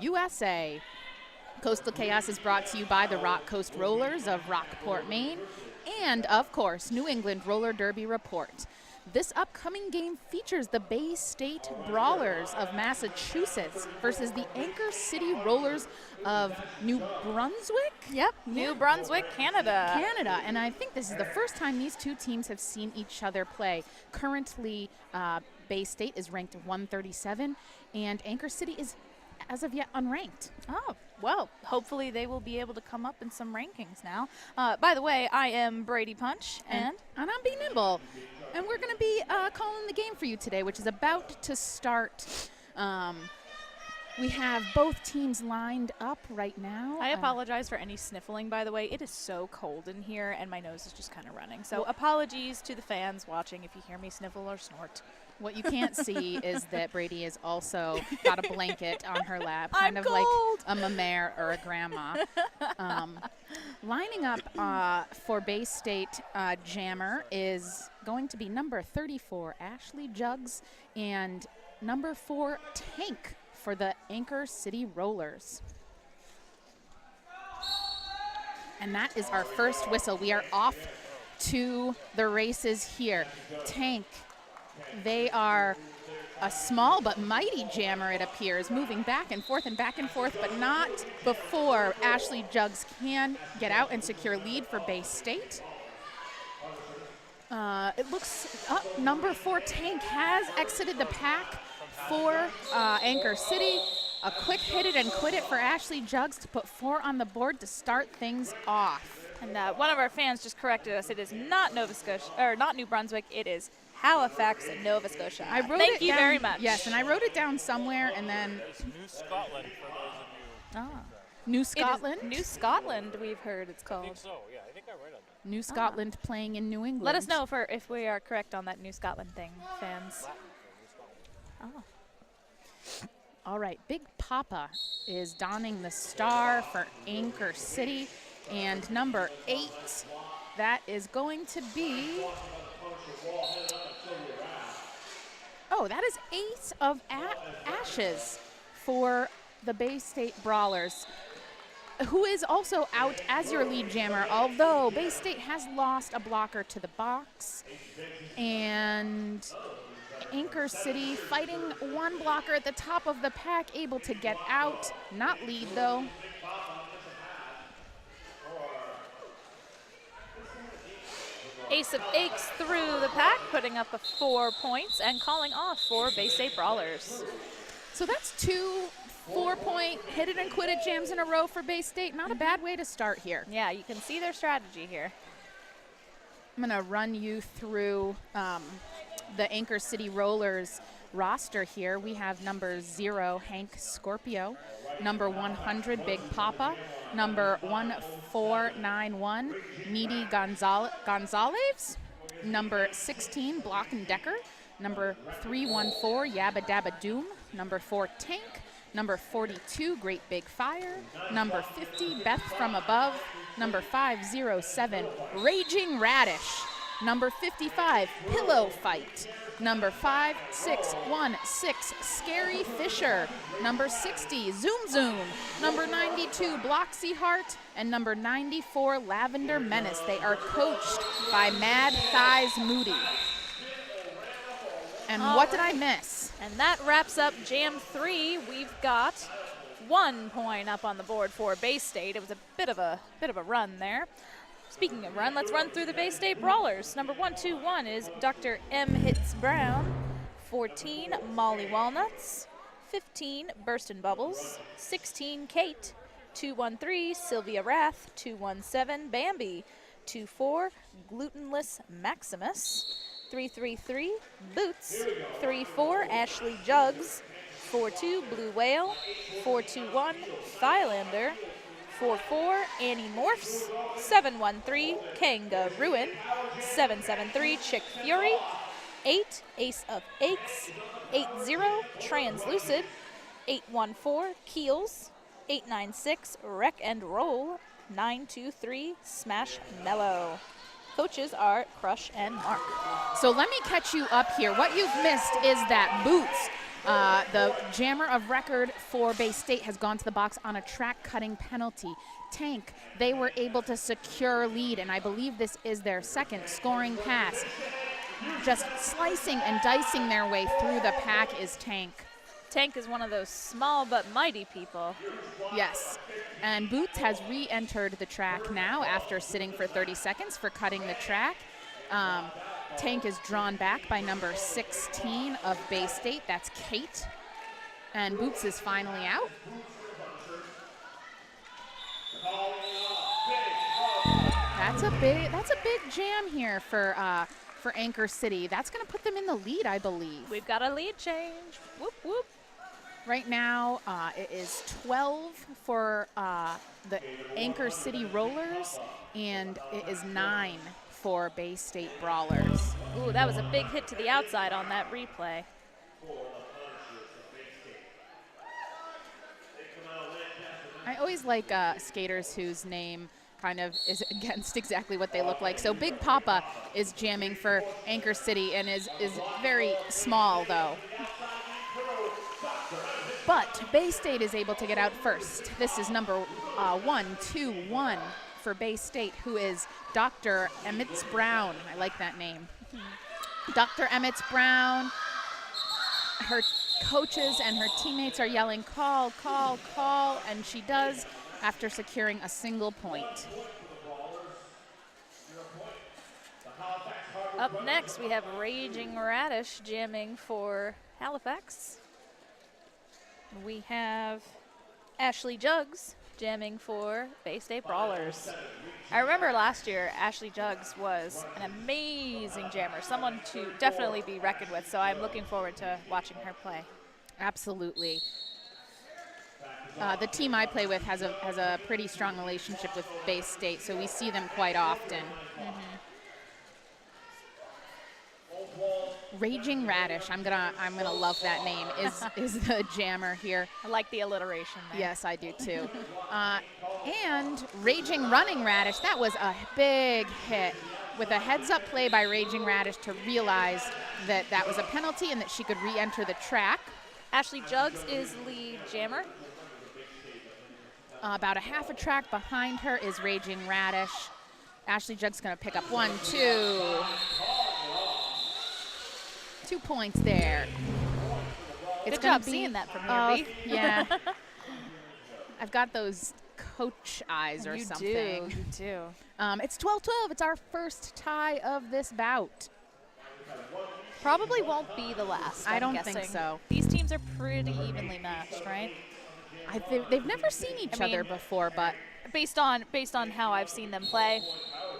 USA. Coastal Chaos is brought to you by the Rock Coast Rollers of Rockport, Maine, and, of course, New England Roller Derby Report. This upcoming game features the Bay State Brawlers of Massachusetts versus the Anchor City Rollers of New Brunswick? Yep, New Brunswick, Canada. And I think this is the first time these two teams have seen each other play. Currently, Bay State is ranked 137, and Anchor City is, as of yet, unranked. Oh, well, hopefully they will be able to come up in some rankings now. By the way, I am Brady Punch. And I'm B Nimble. And we're going to be calling the game for you today, which is about to start. We have both teams lined up right now. I apologize for any sniffling, by the way. It is so cold in here, and my nose is just kind of running. So apologies to the fans watching if you hear me sniffle or snort. What you can't see is that Brady is also got a blanket on her lap, kind I'm of cold. like a mare or a grandma. Lining up for Bay State Jammer is going to be number 34, Ashley Jugs, and number 4, Tank, for the Anchor City Rollers. And that is our first whistle. We are off to the races here. Tank, they are a small but mighty jammer, it appears, moving back and forth, but not before Ashley Jugs can get out and secure lead for Bay State. It looks number 4, Tank, has exited the pack for Anchor City. A quick hit it and quit it for Ashley Jugs to put 4 on the board to start things off. And one of our fans just corrected us. It is not Nova Scotia, or not New Brunswick. It is Halifax, Nova Scotia. Thank you very much. Yes, and I wrote it down somewhere, and then It's New Scotland for those of you. New Scotland. New Scotland, we've heard it's called. I think so, yeah. I think I read on that. New Scotland playing in New England. Let us know if we are correct on that New Scotland thing, fans. Oh. All right, Big Papa is donning the star for Anchor City, and number 8, that is going to be, that is 8 of Ashes for the Bay State Brawlers, who is also out as your lead jammer, although Bay State has lost a blocker to the box, and Anchor City fighting one blocker at the top of the pack, able to get out, not lead though. Ace of Aches through the pack, putting up 4 points and calling off for Bay State Brawlers. So that's 2 4-point hit it and quit it jams in a row for Bay State. Not a bad way to start here. Yeah, you can see their strategy here. I'm going to run you through the Anchor City Rollers roster here. We have number 0, Hank Scorpio, number 100, Big Papa, number 1491, Needy Gonzalez, number 16, Block and Decker, number 314, Yabba Dabba Doom, number 4, Tank, number 42, Great Big Fire, number 50, Beth From Above, number 507, Raging Radish, number 55, Pillow Fight, number 5616, Scary Fisher, number 60, Zoom Zoom, number 92, Bloxy Heart, and number 94, Lavender Menace. They are coached by Mad Thighs Moody. And what did I miss? And that wraps up Jam 3. We've got 1 point up on the board for Bay State. It was a bit of a run there. Speaking of run, let's run through the Bay State Brawlers. Number 121 is Dr. M. Hits Brown. 14, Molly Walnuts. 15, Burstin' Bubbles. 16, Kate. 213, Sylvia Rath. 217, Bambi. 24, Glutenless Maximus. 333, Boots. 34, Ashley Jugs. 42, Blue Whale. 421, Thylander. 44, Annie Morphs. 713, Kanga Ruin. 773, Chick Fury. 8, Ace of Aches. 80, Translucid. 814, Keels. 896, Wreck and Roll. 923, Smash Mellow. Coaches are Crush and Mark. So let me catch you up here. What you've missed is that Boots The jammer of record for Bay State has gone to the box on a track cutting penalty. Tank, they were able to secure lead, and I believe this is their second scoring pass. Just slicing and dicing their way through the pack is Tank. Tank is one of those small but mighty people. Yes, and Boots has re-entered the track now after sitting for 30 seconds for cutting the track. Tank is drawn back by number 16 of Bay State. That's Kate. And Boots is finally out. That's a big jam here for Anchor City. That's going to put them in the lead, I believe. We've got a lead change. Whoop, whoop. Right now, it is 12 for the Anchor City Rollers, and it is 9 for Bay State Brawlers. Ooh, that was a big hit to the outside on that replay. I always like skaters whose name kind of is against exactly what they look like. So Big Papa is jamming for Anchor City and is very small, though. But Bay State is able to get out first. This is number 121 for Bay State, who is Dr. Emmett Brown. I like that name. Dr. Emmett Brown. Her coaches and her teammates are yelling, call, call, call, and she does after securing a single point. Up next, we have Raging Radish jamming for Halifax. We have Ashley Jugs jamming for Bay State Brawlers. I remember last year, Ashley Jugs was an amazing jammer, someone to definitely be reckoned with, so I'm looking forward to watching her play. Absolutely. The team I play with has a pretty strong relationship with Bay State, so we see them quite often. Raging Radish, I'm gonna love that name. Is the jammer here? I like the alliteration there. Yes, I do too. And Raging Running Radish, that was a big hit with a heads-up play by Raging Radish to realize that that was a penalty and that she could re-enter the track. Ashley Jugs is lead jammer. About a half a track behind her is Raging Radish. Ashley Jugs gonna pick up 1, 2. 2 points there. Good job seeing that from here, B. Yeah. I've got those coach eyes or something. You do. It's 12-12. It's our first tie of this bout. Probably won't be the last. I I'm don't guessing. think so. These teams are pretty evenly matched, right? They've never seen each other before, but based on how I've seen them play,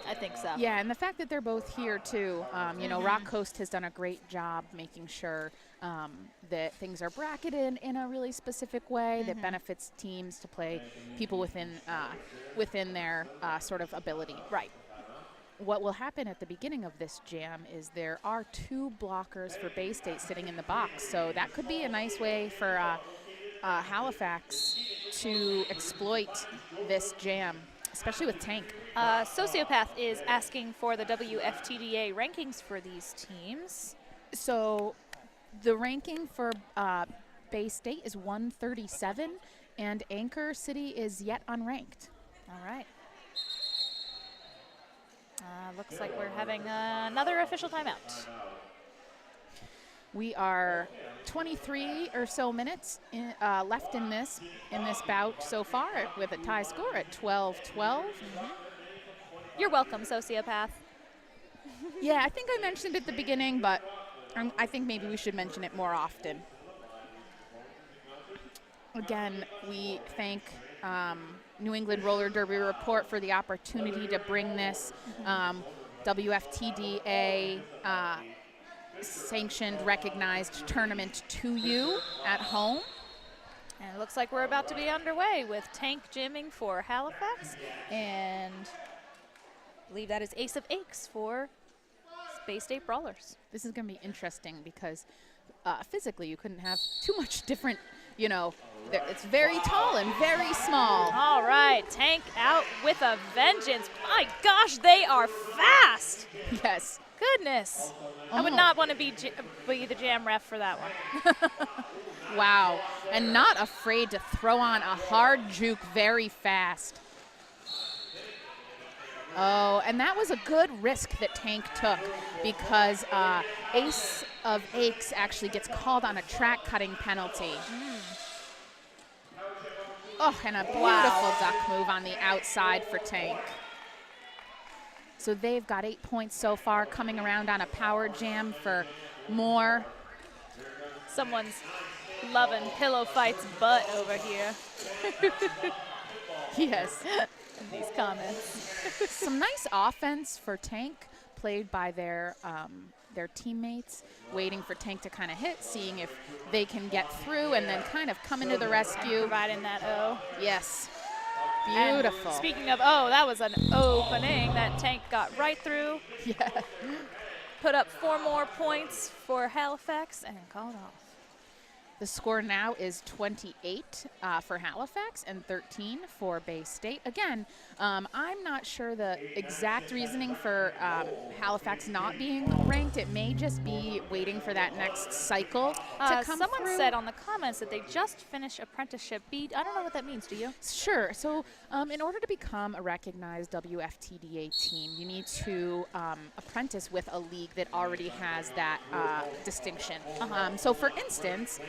I think so. yeah, and the fact that they're both here too. You know, Rock Coast has done a great job making sure that things are bracketed in a really specific way that benefits teams to play people within their sort of ability. Right. What will happen at the beginning of this jam is there are 2 blockers for Bay State sitting in the box, so that could be a nice way for Halifax to exploit this jam, especially with Tank. Sociopath is asking for the WFTDA rankings for these teams. So the ranking for Bay State is 137, and Anchor City is yet unranked. All right. Looks like we're having another official timeout. We are 23 or so minutes left in this bout so far with a tie score at 12-12. You're welcome, Sociopath. Yeah, I think I mentioned it at the beginning, but I think maybe we should mention it more often. Again, we thank New England Roller Derby Report for the opportunity to bring this WFTDA sanctioned, recognized tournament to you at home. And it looks like we're about to be underway with Tank jamming for Halifax, and I believe that is Ace of Aches for Bay State Brawlers. This is going to be interesting because physically you couldn't have too much different you know, it's very tall and very small. All right, Tank out with a vengeance. My gosh, they are fast. Yes. Goodness. I would not want to be the jam ref for that one. Wow. And not afraid to throw on a hard juke very fast. Oh, and that was a good risk that Tank took because Ace of Aches actually gets called on a track cutting penalty. Oh, and a beautiful duck move on the outside for Tank. So they've got 8 points so far, coming around on a power jam for more. Someone's loving Pillow Fight's butt over here. Yes. In these comments. Some nice offense for Tank, played by their teammates, waiting for Tank to kind of hit, seeing if they can get through, and then kind of coming to the rescue. Providing that O. Yes. Beautiful. And speaking of O, that was an opening that Tank got right through. Yeah. Put up 4 more points for Halifax and called off. The score now is 28 for Halifax and 13 for Bay State. Again, I'm not sure the exact reasoning for Halifax not being ranked. It may just be waiting for that next cycle to come Someone through. said on the comments that they just finished apprenticeship B. I don't know what that means, do you? Sure. So in order to become a recognized WFTDA team, you need to apprentice with a league that already has that distinction. So for instance,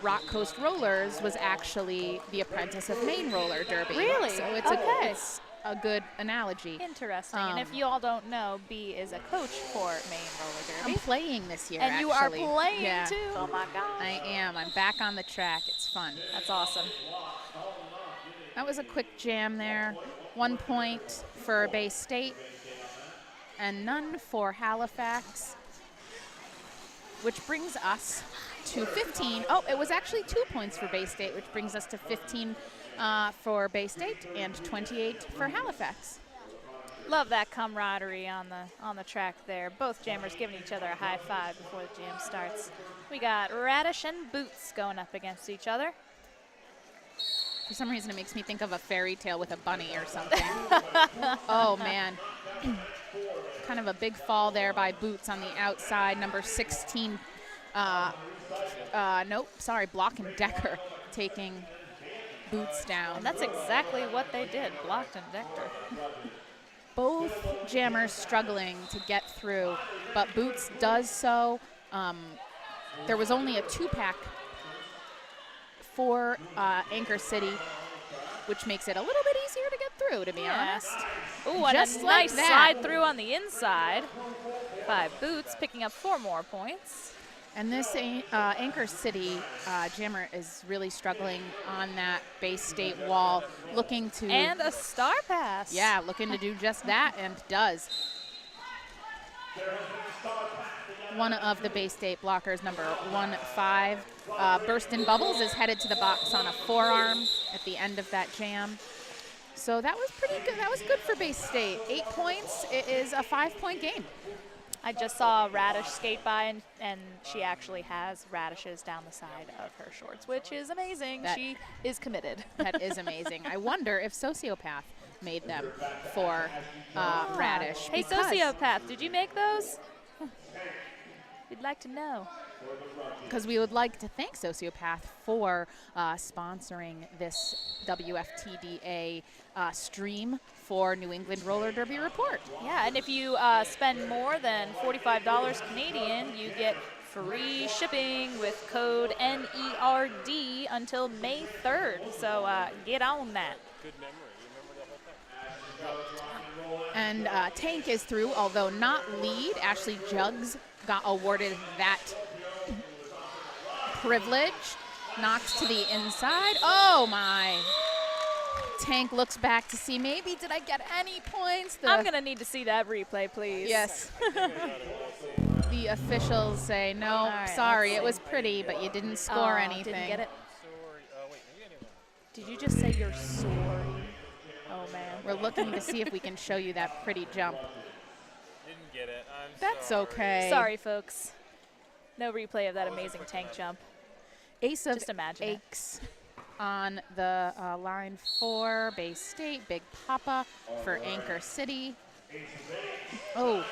Rock Coast Rollers was actually the apprentice of Maine Roller Derby. Really? So it's a good analogy. Interesting. And if you all don't know, B is a coach for Maine Roller Derby. I'm playing this year, And you actually. are playing Yeah. too. Oh my gosh. I am. I'm back on the track. It's fun. That's awesome. That was a quick jam there. 1 point for Bay State and none for Halifax, which brings us to 15. Oh, it was actually 2 points for Bay State, which brings us to 15 for Bay State and 28 for Halifax. Love that camaraderie on the track there. Both jammers giving each other a high five before the jam starts. We got Radish and Boots going up against each other. For some reason, it makes me think of a fairy tale with a bunny or something. Oh, man. Kind of a big fall there by Boots on the outside. Number 16. Nope, sorry, Block and Decker taking Boots down. And that's exactly what they did, blocked and decked her. Both jammers struggling to get through, but Boots does so. There was only a 2-pack for Anchor City, which makes it a little bit easier to get through, to be honest. Ooh, and Just a like nice that. slide through on the inside by Boots, picking up 4 more points. And this Anchor City jammer is really struggling on that Bay State wall, looking to... And a star pass. Yeah, looking to do just that, and does. One of the Bay State blockers, number 15, Burstin' Bubbles, is headed to the box on a forearm at the end of that jam. So that was pretty good. That was good for Bay State. 8 points. It is a 5-point game. I just saw Radish skate by, and she actually has radishes down the side of her shorts, which is amazing. She is committed. That is amazing. I wonder if Sociopath made them for Radish. Hey, Sociopath, did you make those? We'd like to know. Because we would like to thank Sociopath for sponsoring this WFTDA stream for New England Roller Derby Report. Yeah, and if you spend more than $45 Canadian, you get free shipping with code NERD until May 3rd. So get on that. Good memory. You remember the whole thing. And Tank is through, although not lead. Ashley Jugs got awarded that privilege. Knocks to the inside. Oh, my. Tank looks back to see, maybe did I get any points? I'm going to need to see that replay, please. Yes. The officials say, no, right, sorry, it was pretty, but you didn't score anything. Didn't get it. Sorry. Wait, maybe I didn't. Did you just say you're sorry? Oh, man. We're looking to see if we can show you that pretty jump. Didn't get it. I'm That's sorry. okay. Sorry, folks. No replay of that amazing tank jump. Ace of Just imagine it. Aces on the line for Bay State. Big Papa for Anchor City. Oh,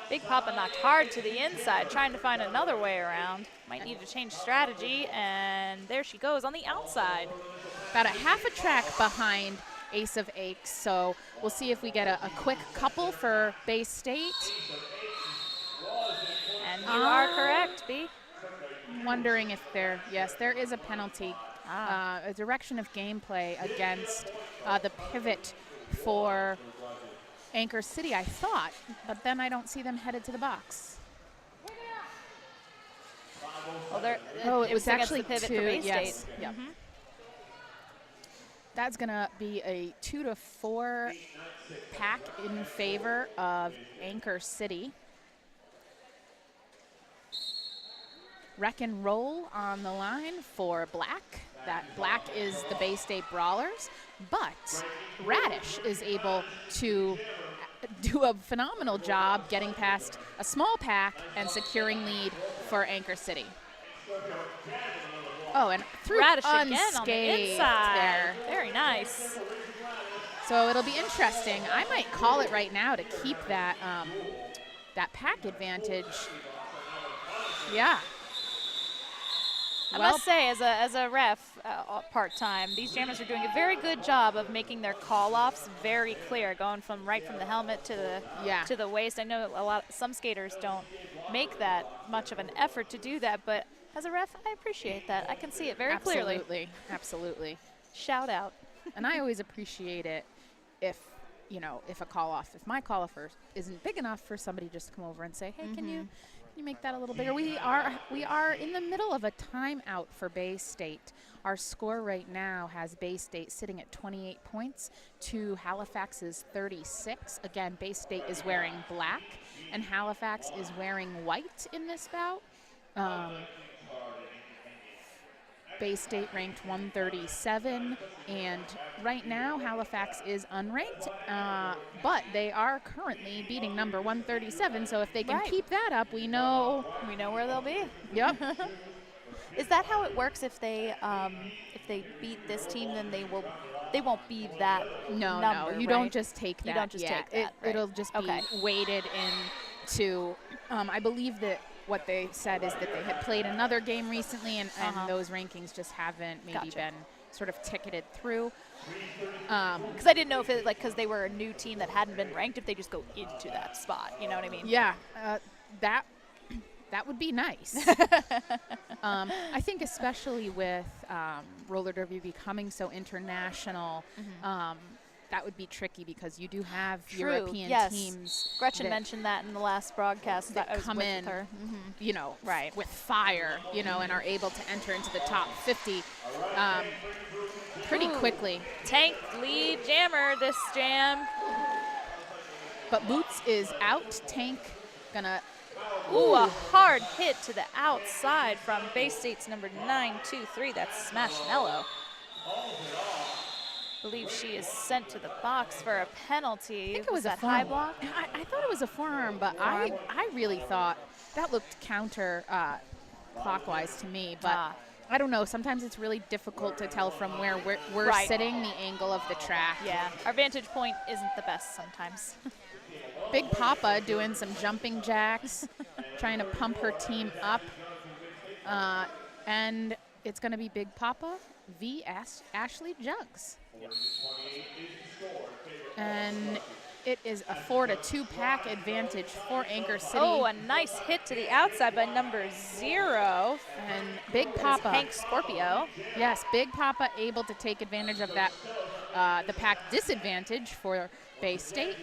Big Papa knocked hard to the inside, trying to find another way around. Might need to change strategy, and there she goes on the outside. about a half a track behind Ace of Aces. So we'll see if we get a quick couple for Bay State. And you are correct, B. Wondering if there is a penalty, a direction of gameplay against the pivot for Anchor City, I thought, but then I don't see them headed to the box. Well, it was against actually the pivot two. for Bay Yes, State. yep. That's gonna be a 2-4 pack in favor of Anchor City. Wreck and roll on the line for Black. That Black is the Bay State Brawlers, but Radish is able to do a phenomenal job getting past a small pack and securing lead for Anchor City. Oh, and through Radish again on the unscathed inside. there. Very nice. So it'll be interesting. I might call it right now to keep that that pack advantage. Yeah. I must say, as a ref part-time, these jammers are doing a very good job of making their call-offs very clear, going from the helmet to the waist. I know some skaters don't make that much of an effort to do that, but as a ref, I appreciate that. I can see it very clearly. Absolutely. Shout out. And I always appreciate it if my call-off isn't big enough for somebody just to come over and say, hey, can you make that a little bigger? We are in the middle of a timeout for Bay State. Our score right now has Bay State sitting at 28 points to Halifax's 36. Again, Bay State is wearing black and Halifax is wearing white in this bout. Bay State ranked 137, and right now Halifax is unranked, but they are currently beating number 137. So if they can keep that up, we know where they'll be. Yep. Is that how it works? If they beat this team, then they won't be that No, number, you don't just take that. You don't just take that. It'll just be weighted into. I believe that what they said is that they had played another game recently, and those rankings just haven't maybe been sort of ticketed through. Because I didn't know if because they were a new team that hadn't been ranked, if they just go into that spot. You know what I mean? Yeah, that would be nice. I think especially with roller derby becoming so international, that would be tricky because you do have European teams. Gretchen mentioned that in the last broadcast that I was come with in, her. With fire, and are able to enter into the top 50 pretty quickly. Tank lead jammer this jam. But Boots is out. Tank gonna. Ooh, a hard hit to the outside from Bay State's number 923. That's Smashmello. Believe she is sent to the box for a penalty. I think it was a high block. I thought it was a forearm, but I really thought that looked counter clockwise to me. But I don't know. Sometimes it's really difficult to tell from where we're sitting, the angle of the track. Yeah, our vantage point isn't the best sometimes. Big Papa doing some jumping jacks, trying to pump her team up. And it's going to be Big Papa v. Ashley Jugs. And it is a 4-2 pack advantage for Anchor City. Oh, a nice hit to the outside by number 0. And Big Papa. Hank Scorpio. Yes, Big Papa able to take advantage of that, the pack disadvantage for Bay State.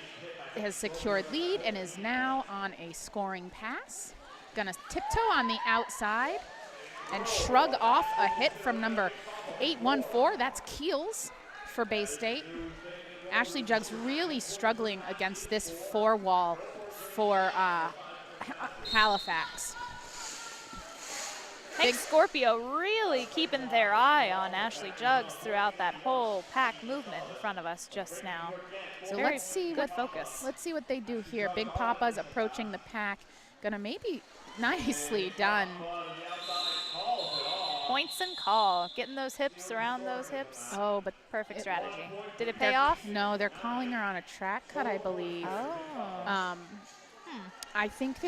Has secured lead and is now on a scoring pass. Gonna tiptoe on the outside and shrug off a hit from number 814. That's Keels for Bay State. Ashley Jugs really struggling against this 4-wall for Halifax. Hank Scorpio really keeping their eye on Ashley Jugs throughout that whole pack movement in front of us just now. So Very let's see good focus. Let's see what they do here. Big Papa's approaching the pack. Gonna maybe nicely done. Points and call. Getting those hips around those hips. Oh, but Perfect strategy. Did it pay they're- off? No, they're calling her on a track cut, I believe. Oh. I think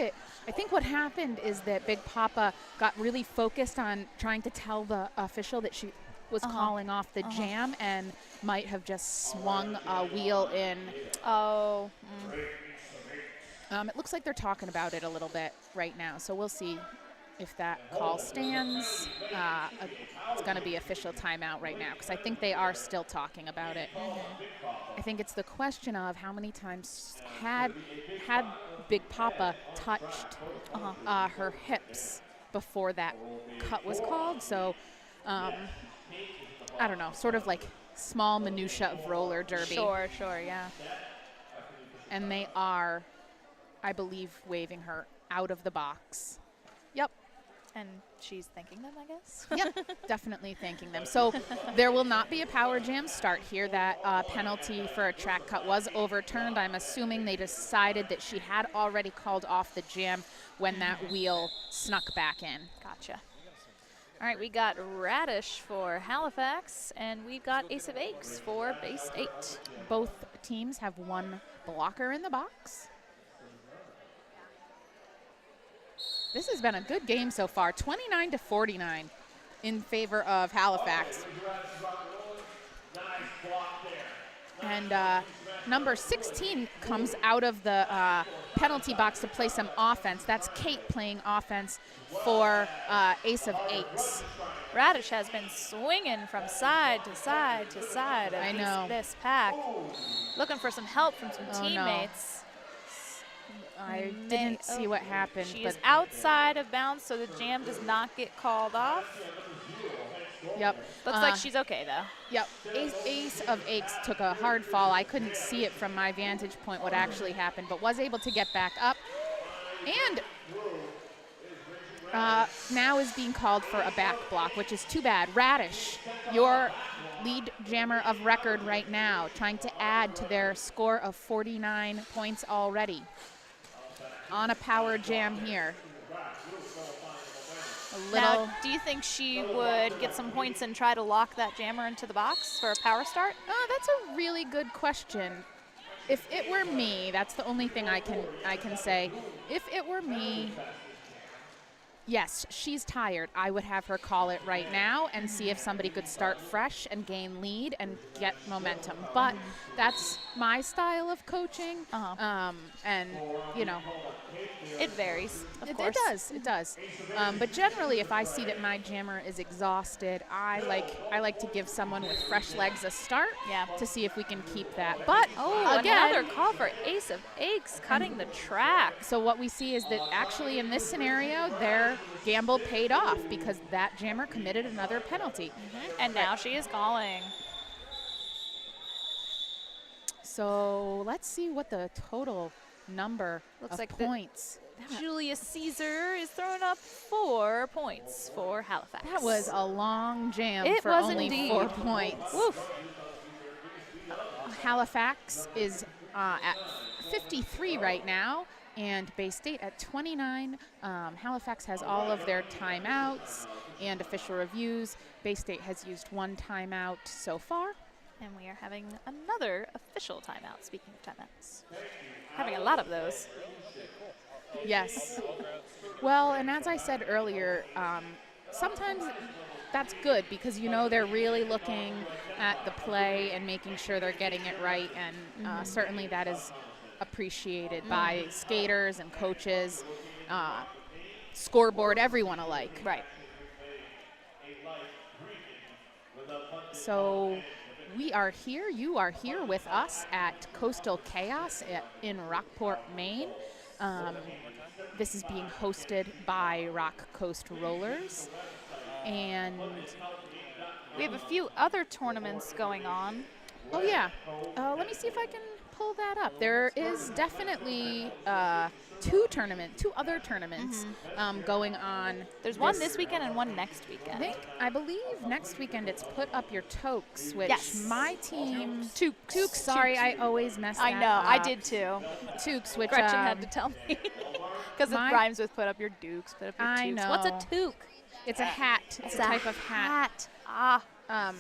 what happened is that Big Papa got really focused on trying to tell the official that she was calling off the jam and might have just swung a wheel in. Oh. It looks like they're talking about it a little bit right now, so we'll see if that call stands. It's going to be official timeout right now because I think they are still talking about it. I think it's the question of how many times had Big Papa touched her hips before that cut was called. So I don't know, sort of like small minutia of roller derby. Sure, yeah. And they are, I believe, waving her out of the box. Yep. And she's thanking them, I guess. Yep, definitely thanking them. So there will not be a power jam start here. That penalty for a track cut was overturned. I'm assuming they decided that she had already called off the jam when that wheel snuck back in. Gotcha. All right, we got Radish for Halifax, and we've got Ace of Aches for Bay State. Both teams have one blocker in the box. This has been a good game so far, 29-49 in favor of Halifax. And number 16 comes out of the penalty box to play some offense. That's Kate playing offense for Ace of Aches. Radish has been swinging from side to side to side of this pack, looking for some help from some teammates. I didn't see what happened. She is outside of bounds, so the jam does not get called off. Yep. Looks like she's okay, though. Yep. Ace of Aches took a hard fall. I couldn't see it from my vantage point what actually happened, but was able to get back up. And now is being called for a back block, which is too bad. Radish, your lead jammer of record right now, trying to add to their score of 49 points already on a power jam here. Now, do you think she would get some points and try to lock that jammer into the box for a power start? That's a really good question. If it were me, that's the only thing I can say. If it were me, yes, she's tired. I would have her call it right now and see if somebody could start fresh and gain lead and get momentum. But that's my style of coaching. And, you know. It varies, of It course. does. But generally, if I see that my jammer is exhausted, I like to give someone with fresh legs a start to see if we can keep that. But again, another call for Ace of Aches, cutting the track. So what we see is that actually in this scenario, their gamble paid off because that jammer committed another penalty. And now she is calling. So let's see what the total number Looks of like points. Julius Caesar is throwing up 4 points for Halifax. That was a long jam It for was only indeed. 4 points. Woof. Halifax is at 53 right now, and Bay State at 29. Halifax has all of their timeouts and official reviews. Bay State has used 1 timeout so far. And we are having another official timeout, speaking of timeouts. Having a lot of those. Yes. Well, and as I said earlier, sometimes that's good because, you know, they're really looking at the play and making sure they're getting it right, and certainly that is appreciated by skaters and coaches, scoreboard, everyone alike. Right. So we are here, you are here with us at Coastal Chaos in Rockport, Maine. This is being hosted by Rock Coast Rollers. And we have a few other tournaments going on. Oh, yeah. Let me see if I can pull that up. There is definitely two other tournaments going on. There's one this weekend and one next weekend. I believe next weekend it's Put Up Your Tokes, which my team... Toques. Sorry, I always mess that I know, up. I did too. Toques, which... Gretchen had to tell me. Because it rhymes with put up your dukes, put up your I toques. know. What's a toque? It's a hat. It's a type of hat. Ah, I'm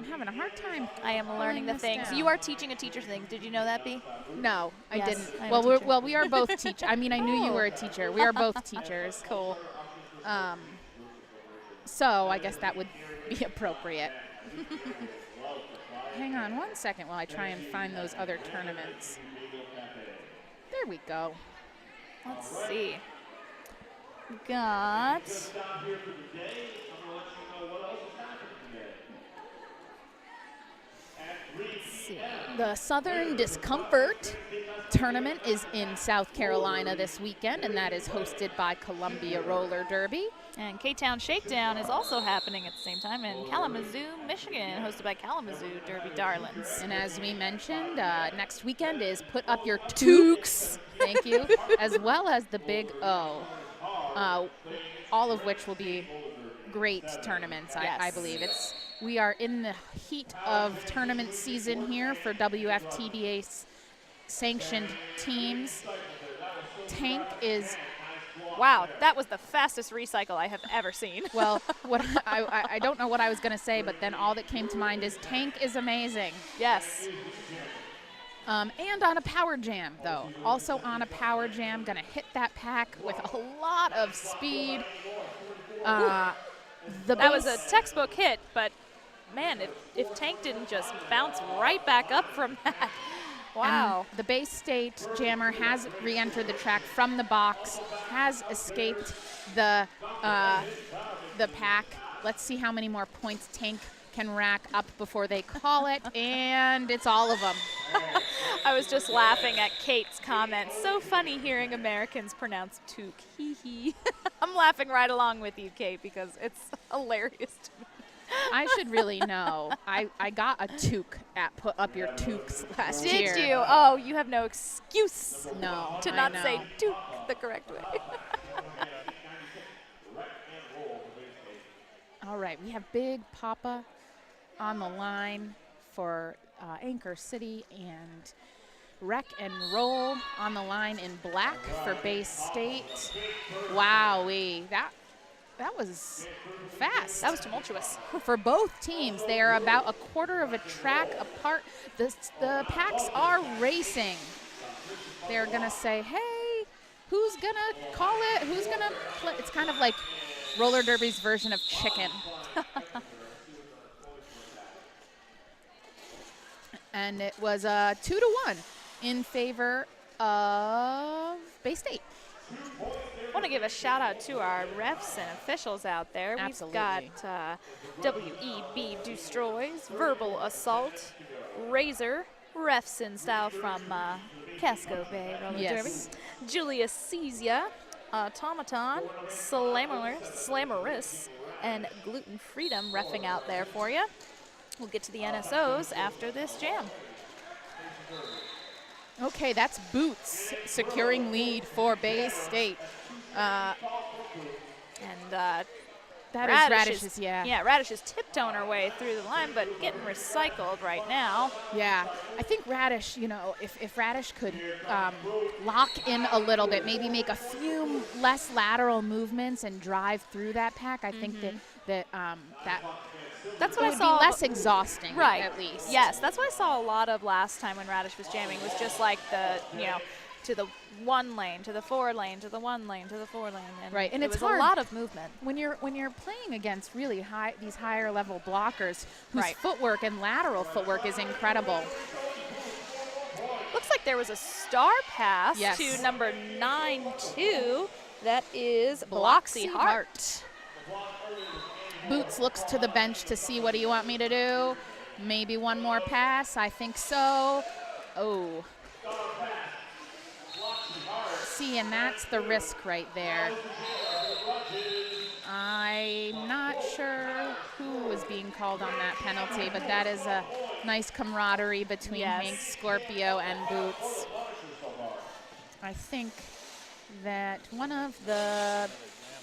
having a hard time. I am learning the this things. down. You are teaching a teacher things. Did you know that, B? No, I Yes, didn't. I'm a Well, teacher. we are both teachers. I mean, I knew you Oh. were a teacher. We are both teachers. Cool. So I guess that would be appropriate. Hang on one second while I try and find those other tournaments. There we go. Let's see. We got. Let's see. The Southern Discomfort tournament is in South Carolina this weekend, and that is hosted by Columbia Roller Derby. And K-Town Shakedown is also happening at the same time in Kalamazoo, Michigan, hosted by Kalamazoo Derby Darlings. And as we mentioned, next weekend is Put Up Your Toques. Thank you. As well as the Big O, all of which will be great tournaments, Yes. I believe. We are in the heat of tournament season here for WFTDA sanctioned teams. Tank is, Wow, that was the fastest recycle I have ever seen. well, what I don't know what I was going to say, but then all that came to mind is Tank is amazing. Yes. And on a power jam, though. Also on a power jam, going to hit that pack with a lot of speed. That was a textbook hit, but man, if Tank didn't just bounce right back up from that. Wow. The Bay State jammer has re-entered the track from the box, has escaped the pack. Let's see how many more points Tank can rack up before they call it, and it's all of them. I was just laughing at Kate's comments. So funny hearing Americans pronounce toque. Hee hee. I'm laughing right along with you, Kate, because it's hilarious to me. I should really know. I got a toque at Put Up Your Toques last year. Did you? Oh, you have no excuse No, to I not know. say toque the correct way. All right, we have Big Papa on the line for Anchor City, and Wreck and Roll on the line in black for Bay State. Wowee, that was fast. That was tumultuous. For both teams. They are about a quarter of a track apart. The packs are racing. They're going to say, hey, who's going to call it? Who's going to play? It's kind of like roller derby's version of chicken. And it was 2-1 in favor of Bay State. I want to give a shout out to our refs and officials out there. Absolutely. We've got WEB Destroys, Verbal Assault, Razor, refs in style from Casco Bay Roller Yes. Derby, Julius Caesar, Automaton, Slammerus, and Gluten Freedom reffing out there for you. We'll get to the NSOs after this jam. Okay, that's Boots securing lead for Bay State. And That Radish is Radish's, yeah. Yeah, Radish is tiptoeing her way through the line, but getting recycled right now. Yeah, I think Radish, if Radish could lock in a little bit, maybe make a few less lateral movements and drive through that pack, I think that That's it what I would saw. be less exhausting, Right. at least. Yes, that's what I saw a lot of last time when Radish was jamming, was just like to the one lane, to the 4 lane, to the 1 lane, to the 4 lane. And Right, and it it's was hard. a lot of movement. When you're playing against really these higher level blockers whose Right. footwork and lateral footwork is incredible. Looks like there was a star pass Yes. to number 9-2. That is Bloxy Bloxy Hart. Boots looks to the bench to see, what do you want me to do? Maybe one more pass. I think so. Oh. See, and that's the risk right there. I'm not sure who was being called on that penalty, but that is a nice camaraderie between Yes. Hank Scorpio and Boots. I think that one of the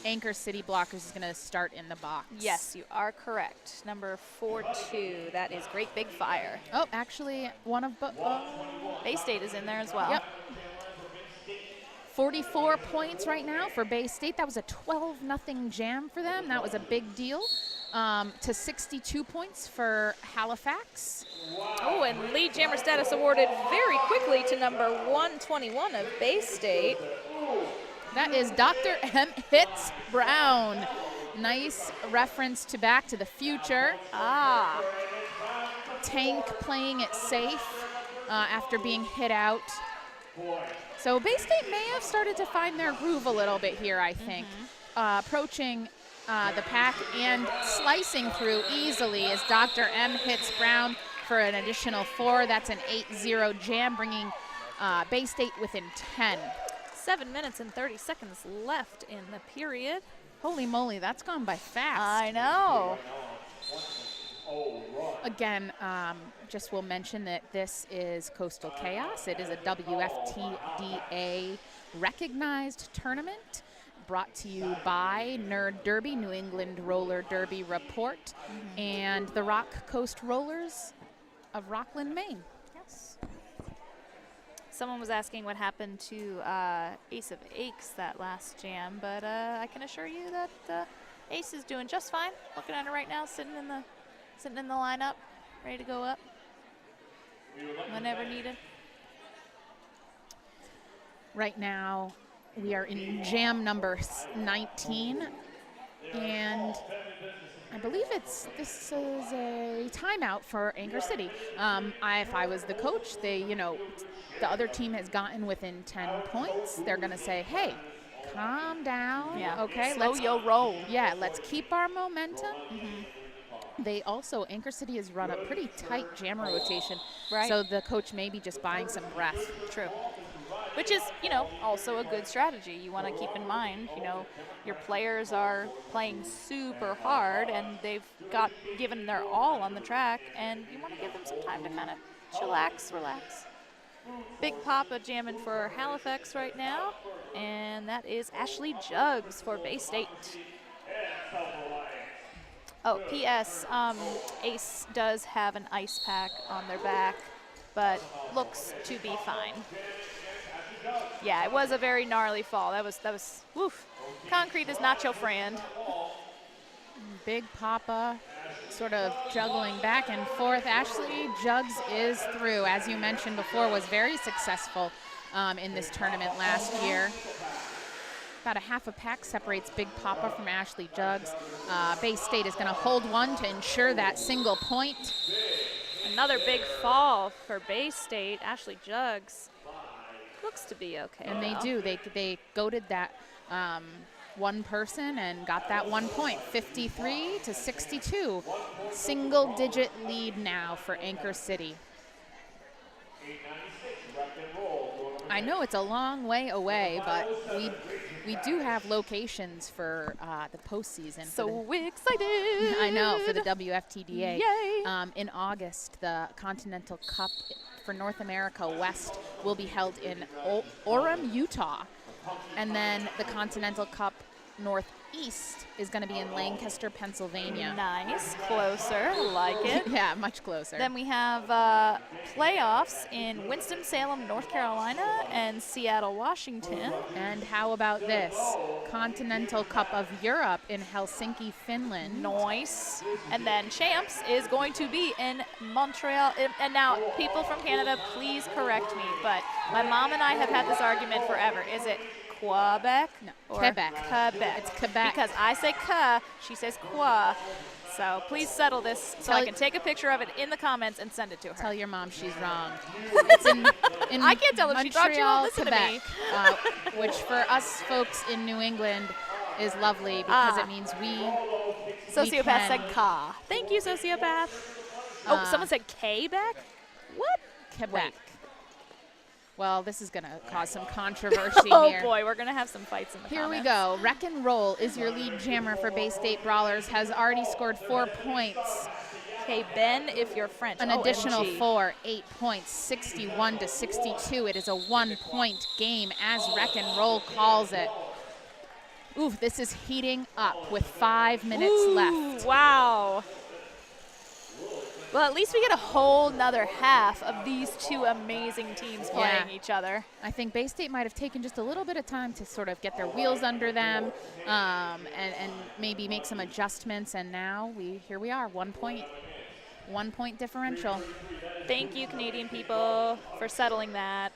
Anchor City blockers is going to start in the box. Yes, you are correct. Number 4-2. That is Great Big Fire. Oh, actually, one of Bay State is in there as well. Yep. 44 points right now for Bay State. That was a 12-0 jam for them. That was a big deal. To 62 points for Halifax. Oh, and lead jammer status awarded very quickly to number 121 of Bay State. That is Dr. M. Hits Brown. Nice reference to Back to the Future. Ah. Tank playing it safe after being hit out. So Bay State may have started to find their groove a little bit here, I think. Approaching the pack and slicing through easily is Dr. M. Hits Brown for an additional 4. That's an 8-0 jam, bringing Bay State within 10. 7 minutes and 30 seconds left in the period. Holy moly, that's gone by fast. I know. Again, just will mention that this is Coastal Chaos. It is a WFTDA recognized tournament brought to you by Nerd Derby, New England Roller Derby Report, and the Rock Coast Rollers of Rockland, Maine. Yes. Someone was asking what happened to Ace of Aches that last jam, but I can assure you that Ace is doing just fine. Looking at her right now, sitting in the lineup, ready to go up whenever needed. Right now, we are in jam number 19, and I believe this is a timeout for Anchor City. If I was the coach, the other team has gotten within 10 points. They're going to say, hey, calm down. Yeah. Okay. Slow your roll. Yeah, let's keep our momentum. They also, Anchor City has run a pretty tight jammer rotation. Right. So the coach may be just buying some breath. True. Which is, also a good strategy. You want to keep in mind, your players are playing super hard and they've given their all on the track, and you want to give them some time to kind of chillax, relax. Big Papa jamming for Halifax right now, and that is Ashley Jugs for Bay State. Oh, P.S. Ace does have an ice pack on their back, but looks to be fine. Yeah, it was a very gnarly fall. That was woof. Concrete is not your friend. Big Papa sort of juggling back and forth. Ashley Jugs is through, as you mentioned before, was very successful in this tournament last year. About a half a pack separates Big Papa from Ashley Jugs. Bay State is going to hold one to ensure that single point. Another big fall for Bay State. Ashley Jugs looks to be okay. And they do. They goaded that one person and got that 1 point, 53 to 62. Single digit lead now for Anchor City. I know it's a long way away, but we do have locations for the postseason. So excited! I know, for the WFTDA. Yay! In August, the Continental Cup for North America West will be held in Orem, Utah. And then the Continental Cup Northeast is going to be in Lancaster, Pennsylvania. Nice, closer, like it. Yeah, much closer. Then we have playoffs in Winston-Salem, North Carolina, and Seattle, Washington. And how about this? Continental Cup of Europe in Helsinki, Finland. Nice. And then Champs is going to be in Montreal. And now, people from Canada, please correct me, but my mom and I have had this argument forever. Is it Quebec? No, or Quebec. Quebec. It's Quebec. Because I say "que," she says "qua." So please settle this so I can take a picture of it in the comments and send it to her. Tell your mom she's wrong. It's in I can't tell if she's wrong. She won't listen to Quebec, me. which for us folks in New England is lovely because it means we Sociopath said can- "ka." Thank you, Sociopath. Someone said "K" back? What? Quebec. Well, this is going to cause some controversy Oh here. boy, we're going to have some fights in the Here we comments. go. Wreck and Roll is your lead jammer for Bay State Brawlers, has already scored 4 points. Okay, Ben, if you're French. An additional OMG. 4, 8 points, 61 to 62. It is a 1-point game as Wreck and Roll calls it. Ooh, this is heating up with 5 minutes Ooh, left. Wow. Well, at least we get a whole nother half of these two amazing teams playing Yeah. each other. I think Bay State might have taken just a little bit of time to sort of get their wheels under them and maybe make some adjustments. And now here we are, 1 point. 1 point differential. Thank you, Canadian people, for settling that.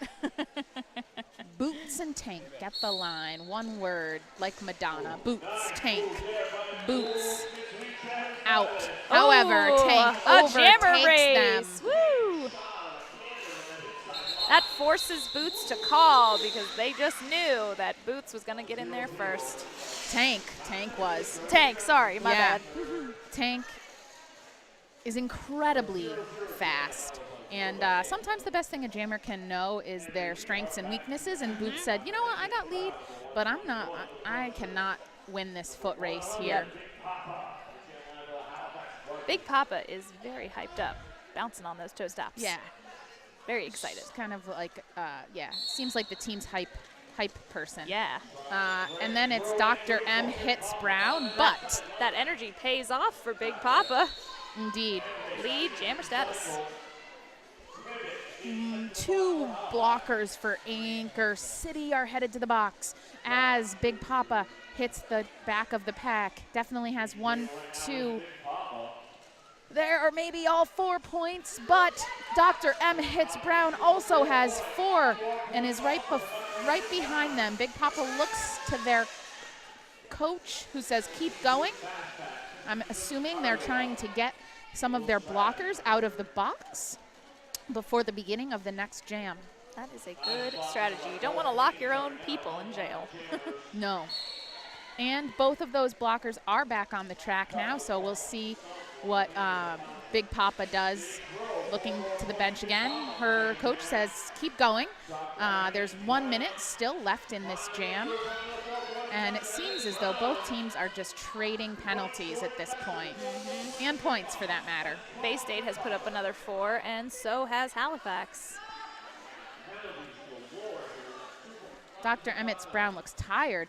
Boots and Tank get the line. One word, like Madonna. Boots, Tank, Boots, out. However, Ooh, Tank a jammer overtakes them. race. Woo! That forces Boots to call because they just knew that Boots was going to get in there first. Tank was. Tank, sorry, my Yeah. bad. Tank is incredibly fast. And sometimes the best thing a jammer can know is their strengths and weaknesses. And Boots said, you know what, I got lead, but I cannot win this foot race here. Big Papa is very hyped up, bouncing on those toe stops. Yeah. Very excited. It's kind of like, seems like the team's hype person. Yeah. And then it's Dr. M hits Brown, but That energy pays off for Big Papa. indeed, Lead jammer status. 2 blockers for Anchor City are headed to the box as Big Papa hits the back of the pack. Definitely has 1, 2. There are maybe all 4 points, but Dr. M hits Brown also has 4 and is right behind them. Big Papa looks to their coach who says, keep going. I'm assuming they're trying to get some of their blockers out of the box before the beginning of the next jam. That is a good strategy. You don't want to lock your own people in jail. No. And both of those blockers are back on the track now, so we'll see what Big Papa does. Looking to the bench again. Her coach says, keep going. There's 1 minute still left in this jam. And it seems as though both teams are just trading penalties at this point. And points, for that matter. Bay State has put up another 4, and so has Halifax. Dr. Emmett Brown looks tired.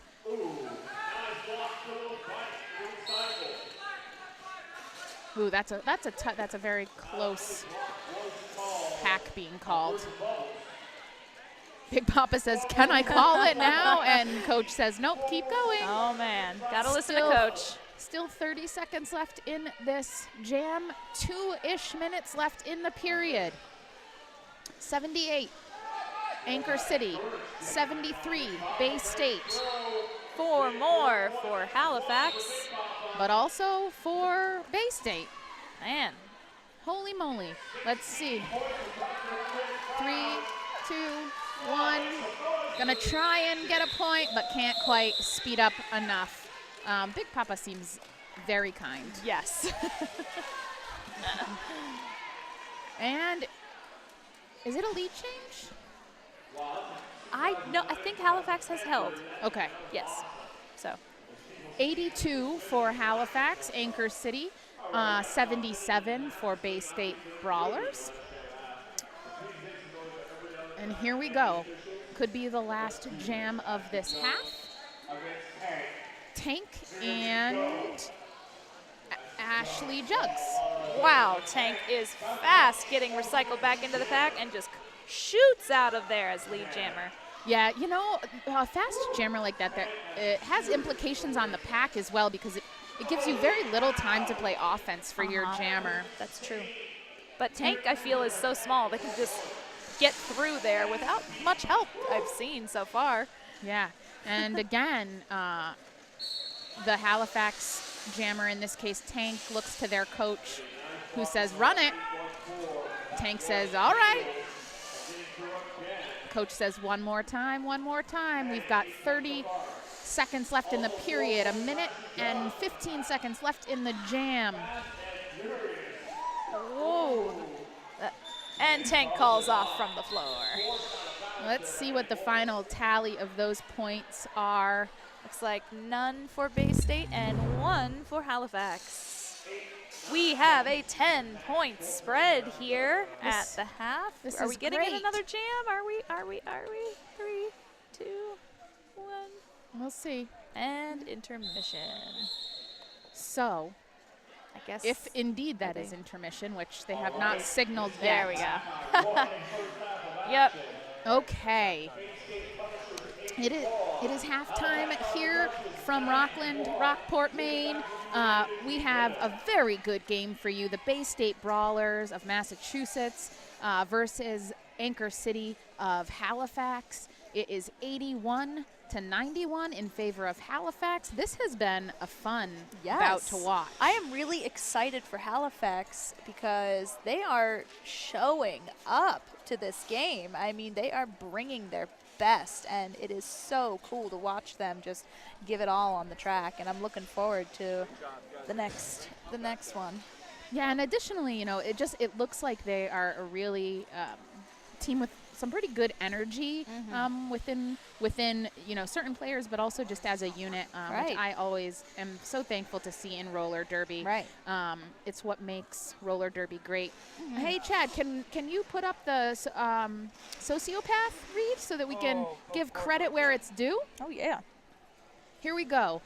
Ooh, that's a very close pack being called. Big Papa says, can I call it now? And coach says, nope, keep going. Oh, man. Got to listen to Still- Coach. Still 30 seconds left in this jam. 2-ish minutes left in the period. 78, Anchor City. 73, Bay State. 4 more for Halifax. But also for Bay State. Man, Holy moly. Let's see. 3, 2, 1. Gonna try and get a point, but can't quite speed up enough. Big Papa seems very kind. yes. And is it a lead change? I think Halifax has held. Okay. Yes. So, 82 for Halifax, Anchor City. 77 for Bay State Brawlers. And here we go. Could be the last jam of this half. Tank and Ashley Jugs. wow, Tank is fast getting recycled back into the pack and just shoots out of there as lead jammer. Yeah, you know, a fast jammer like that, it has implications on the pack as well because it gives you very little time to play offense for your jammer. That's true. But Tank, I feel, is so small. They can just get through there without much help I've seen so far. Yeah, and again, the Halifax jammer, in this case Tank, looks to their coach who says, run it. Tank says, all right. Coach says, one more time. We've got 30 seconds left in the period, 1 minute and 15 seconds left in the jam. Whoa. And Tank calls off from the floor. Let's see what the final tally of those points are. Looks like none for Bay State and 1 for Halifax. We have a 10-point spread here at the half. This Are is we getting great. in another jam? Are we? 3, 2, 1. We'll see. And intermission. So, I guess. If indeed that is intermission, which they have not signaled There yet. we go. Yep. Okay. It is halftime here from Rockport, Maine. We have a very good game for you. The Bay State Brawlers of Massachusetts versus Anchor City of Halifax. It is 81-91 in favor of Halifax. This has been a fun bout to watch. I am really excited for Halifax because they are showing up to this game. I mean, they are bringing their best, and it is so cool to watch them just give it all on the track, and I'm looking forward to the next one. Yeah, and additionally, it looks like they are a really team with some pretty good energy within certain players, but also just as a unit, which I always am so thankful to see in roller derby. Right. It's what makes roller derby great. Hey, Chad, can you put up the sociopath read so that we can give credit where it's due? Oh, yeah. Here we go.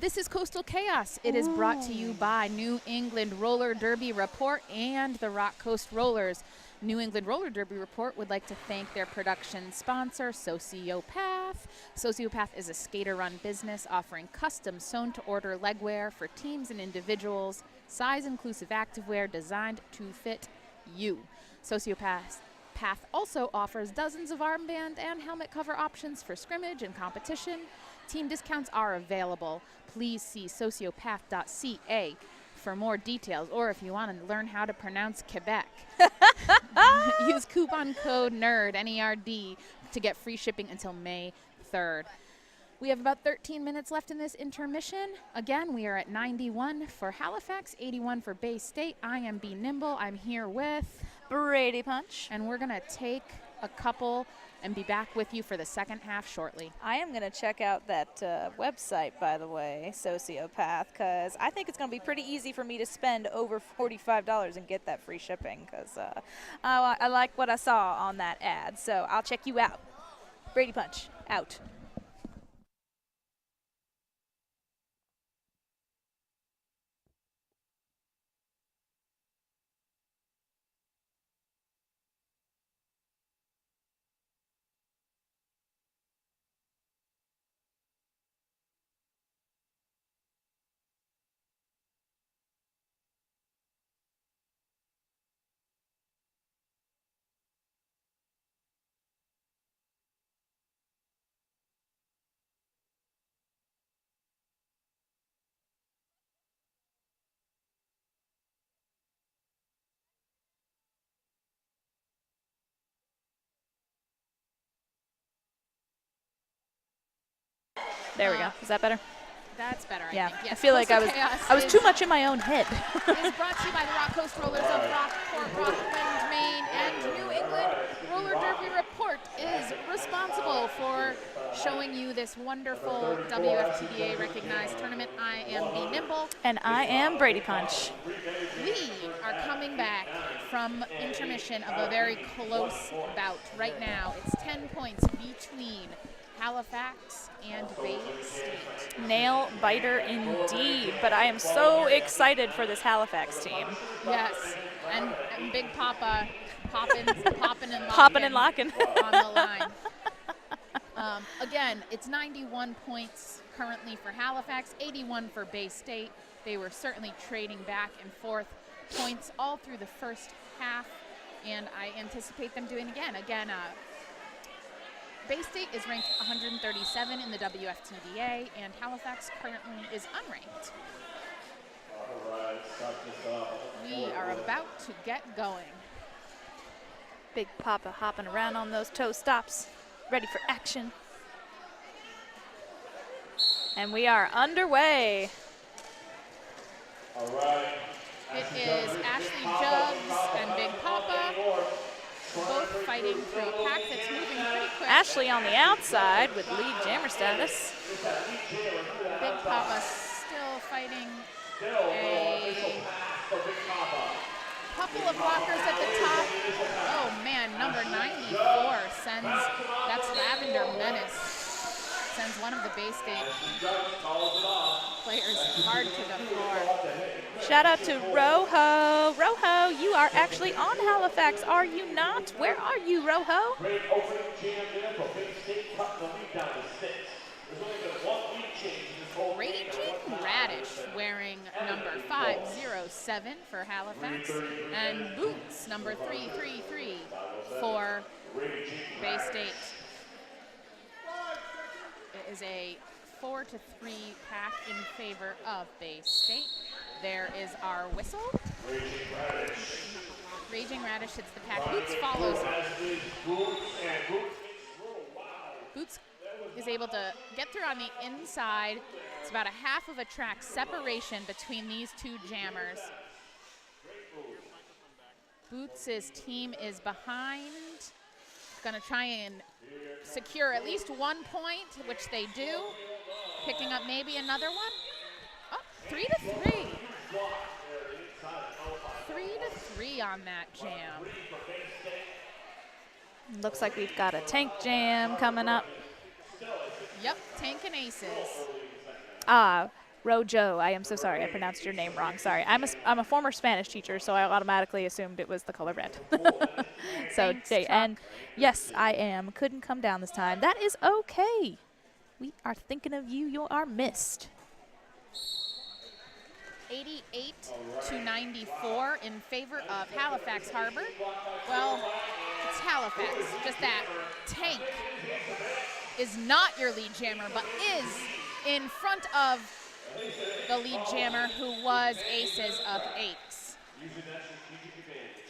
This is Coastal Chaos. It is brought to you by New England Roller Derby Report and the Rock Coast Rollers. New England Roller Derby Report would like to thank their production sponsor, Sociopath. Sociopath is a skater-run business offering custom sewn-to-order legwear for teams and individuals, size-inclusive activewear designed to fit you. Sociopath also offers dozens of armband and helmet cover options for scrimmage and competition. Team discounts are available. Please see sociopath.ca for more details, or if you want to learn how to pronounce Quebec. Use coupon code NERD, N-E-R-D, to get free shipping until May 3rd. We have about 13 minutes left in this intermission. Again, we are at 91 for Halifax, 81 for Bay State. I am B. Nimble. I'm here with Brady Punch. And we're going to take a couple and be back with you for the second half shortly. I am going to check out that website, by the way, Sociopath, because I think it's going to be pretty easy for me to spend over $45 and get that free shipping, because I like what I saw on that ad. So I'll check you out. Brady Punch, out. There we go. Is that better? That's better, I Yeah. think. Yes, I feel like I was too much in my own head. Is brought to you by the Rock Coast Rollers of Rockport, Rockland, Maine, and New England Roller Derby Report is responsible for showing you this wonderful WFTDA recognized tournament. I am B. Nimble. And I am Brady Punch. We are coming back from intermission of a very close bout. Right now, it's 10 points between Halifax and Bay State. Nail biter indeed, but I am so excited for this Halifax team. Yes, and Big Papa popping and locking on the line. Again, it's 91 points currently for Halifax, 81 for Bay State. They were certainly trading back and forth points all through the first half, and I anticipate them doing again. Bay State is ranked 137 in the WFTDA, and Halifax currently is unranked. We are about to get going. Big Papa hopping around on those toe stops, ready for action. And we are underway. It is Ashley Jugs and Big Papa, both fighting through a pack that's moving pretty quick. Ashley on the outside with lead jammer status. Big Papa still fighting a couple of blockers at the top. Oh man, number 94 sends, that's Lavender Menace, sends one of the Bay State players hard to the floor. Shout out to Rojo. Rojo, you are actually on Halifax, are you not? Where are you, Rojo? Great opening jam there for Bay State, cutting the lead down to 6. There's only been one lead change in this whole game. Raging Radish wearing number 507 for Halifax, and Boots number 333 for Bay State. It is a 4-3 pack in favor of Bay State. There is our whistle. Raging Radish hits the pack. Boots follows. Boots is able to get through on the inside. It's about a half of a track separation between these two jammers. Boots' team is behind. Gonna try and secure at least 1 point, which they do. Picking up maybe another one. Oh, 3-3. 3-3 on that jam. Looks like we've got a tank jam coming up. Yep, Tank and Aces. Rojo, I am so sorry. I pronounced your name wrong. Sorry. I'm a former Spanish teacher, so I automatically assumed it was the color red. So, Thanks, and yes, I am. Couldn't come down this time. That is okay. We are thinking of you. You are missed. 88-94 in favor of Halifax Harbor. Well, it's Halifax, just that Tank is not your lead jammer, but is in front of the lead jammer who was Aces of Aches. Using that strategic advantage.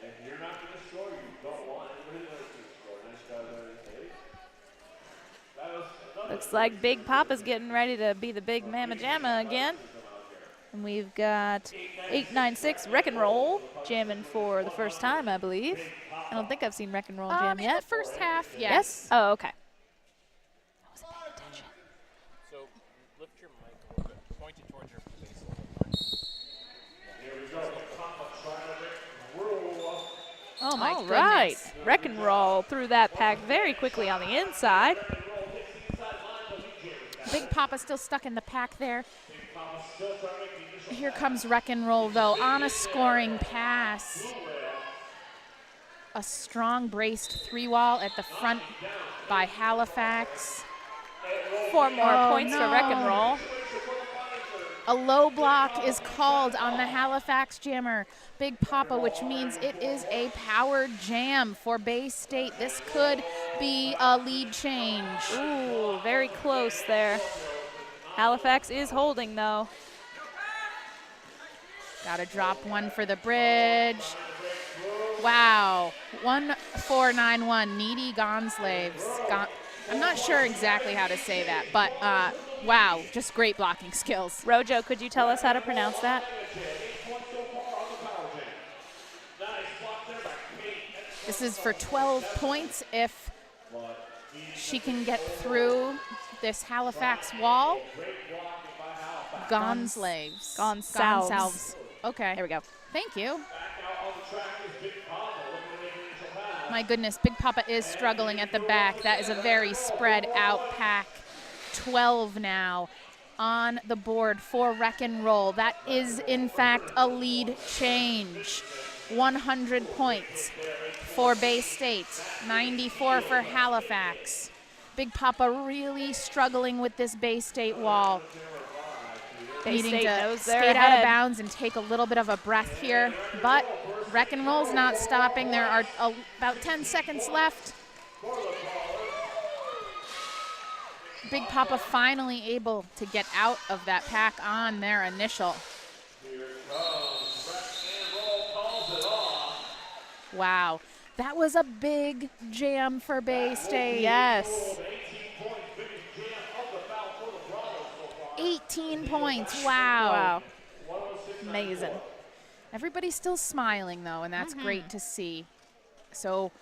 If you're not going to score, you don't want anybody else to score. Nice job there. Looks like Big Papa's getting ready to be the big Mama Jamma again. And we've got 896 Wreck and Roll jamming for the first time, I believe. I don't think I've seen Wreck and Roll jam In yet. the first half, yes. Oh, okay. I wasn't paying attention. So lift your mic a little bit, point it towards your face a little more. Oh my All right. goodness. Wreck and Roll threw that pack very quickly on the inside. Big Papa still stuck in the pack there. Here comes Wreck and Roll, though, on a scoring pass. A strong braced 3-wall at the front by Halifax. 4 more points for Wreck and no. Roll. A low block is called on the Halifax jammer, Big Papa, which means it is a powered jam for Bay State. This could be a lead change. Ooh, very close there. Halifax is holding, though. Got to drop one for the bridge. Wow, 1491, Needy Gonslaves. I'm not sure exactly how to say that, but wow, just great blocking skills. Rojo, could you tell us how to pronounce that? This is for 12 points if she can get through this Halifax wall. Gonslaves. Gonsalves. Okay. There we go. Thank you. My goodness, Big Papa is struggling at the back. That is a very spread out pack. 12 now on the board for Wreck and Roll. That is, in fact, a lead change. 100 points for Bay State, 94 for Halifax. Big Papa really struggling with this Bay State wall. Bay Needing State to knows they're skate out of ahead. bounds and take a little bit of a breath here. But Wreck and Roll's not stopping. There are about 10 seconds left. Big Papa finally able to get out of that pack on their initial. Wow, that was a big jam for Bay State. Yes. 18 points, wow. Amazing. Everybody's still smiling, though, and that's great to see. So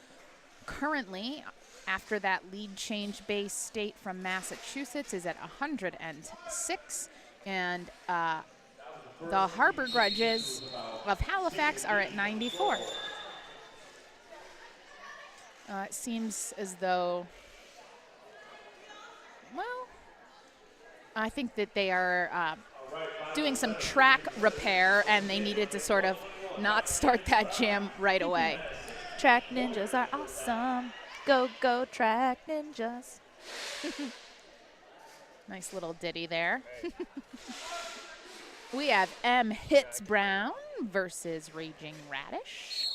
currently, after that lead change, Bay State from Massachusetts is at 106, and the Harbor Grudges of Halifax are at 94. It seems as though I think that they are doing some track repair, and they needed to sort of not start that jam right away. Track ninjas are awesome. Go, go, track ninjas. Nice little ditty there. We have M. Hits Brown versus Raging Radish.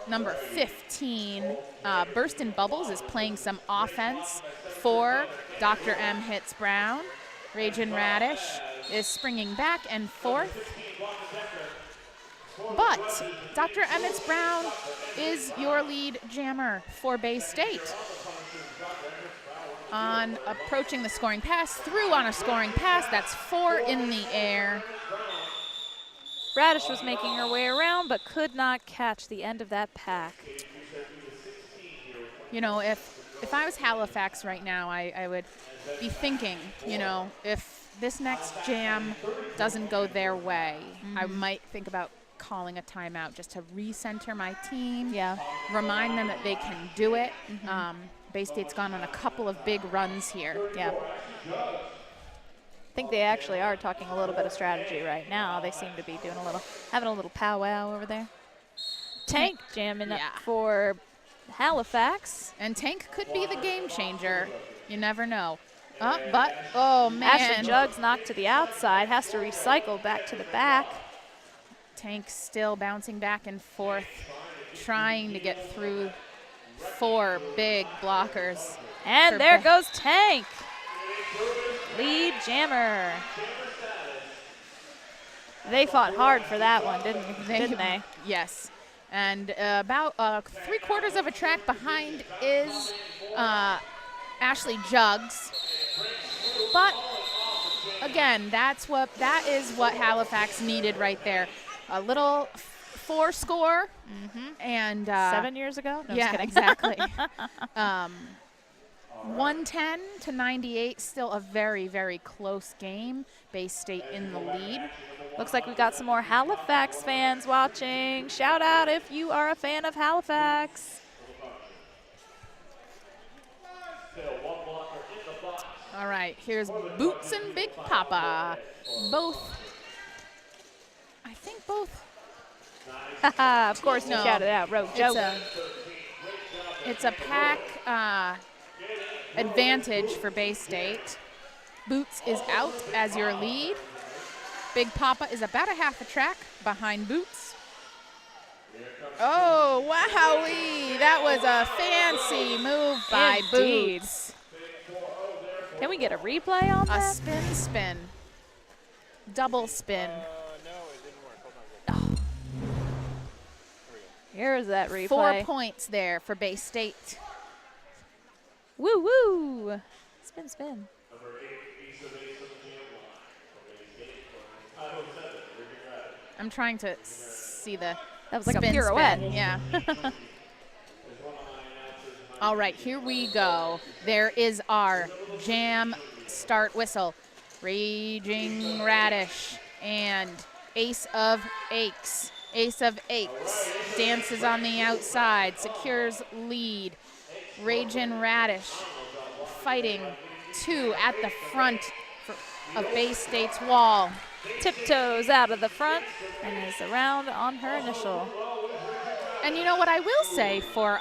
Number 15, Burst Bubbles, is playing some offense for Dr. M. Hits Brown. Raging Radish is springing back and forth. But Dr. M. Hits Brown is your lead jammer for Bay State. On approaching the scoring pass, through on a scoring pass, that's 4 in the air. Radish was making her way around, but could not catch the end of that pack. You know, if I was Halifax right now, I would be thinking, you know, if this next jam doesn't go their way, I might think about calling a timeout just to recenter my team. Yeah. Remind them that they can do it. Bay State's gone on a couple of big runs here. Yeah. I think they actually are talking a little bit of strategy right now. They seem to be doing having a little powwow over there. Tank jamming up for Halifax. And Tank could be the game changer. You never know. Oh man. Ashley Jugs knocked to the outside, has to recycle back to the back. Tank still bouncing back and forth, trying to get through 4 big blockers. And there goes Tank. Lead jammer. They fought hard for that one, didn't they? Yes. And about 3/4 of a track behind is Ashley Jugs. But again, that is what Halifax needed right there. A little 4 score. And 7 years ago? No, yeah, just kidding. exactly. 110 to 98, still a very, very close game. Bay State in the lead. Looks like we've got some more Halifax fans watching. Shout out if you are a fan of Halifax. All right, here's Boots and Big Papa. I think both. Of course, you shouted out. Road joke. It's a pack advantage for Bay State. Boots is out as your lead. Big Papa is about a half a track behind Boots. Oh, wowee. That was a fancy move by Indeed. Boots. Can we get a replay on that? A spin. Double spin. No, it didn't work. Hold on. Here's that replay. 4 points there for Bay State. Woo woo. Spin, spin. I'm trying to see the That was like a spin, pirouette. spin. Yeah. All right, here we go. There is our jam start whistle. Raging Radish and Ace of Aches. Ace of Aches dances on the outside, secures lead. Raging Radish fighting 2 at the front of Bay State's wall. Tiptoes out of the front and is around on her initial. And you know what I will say for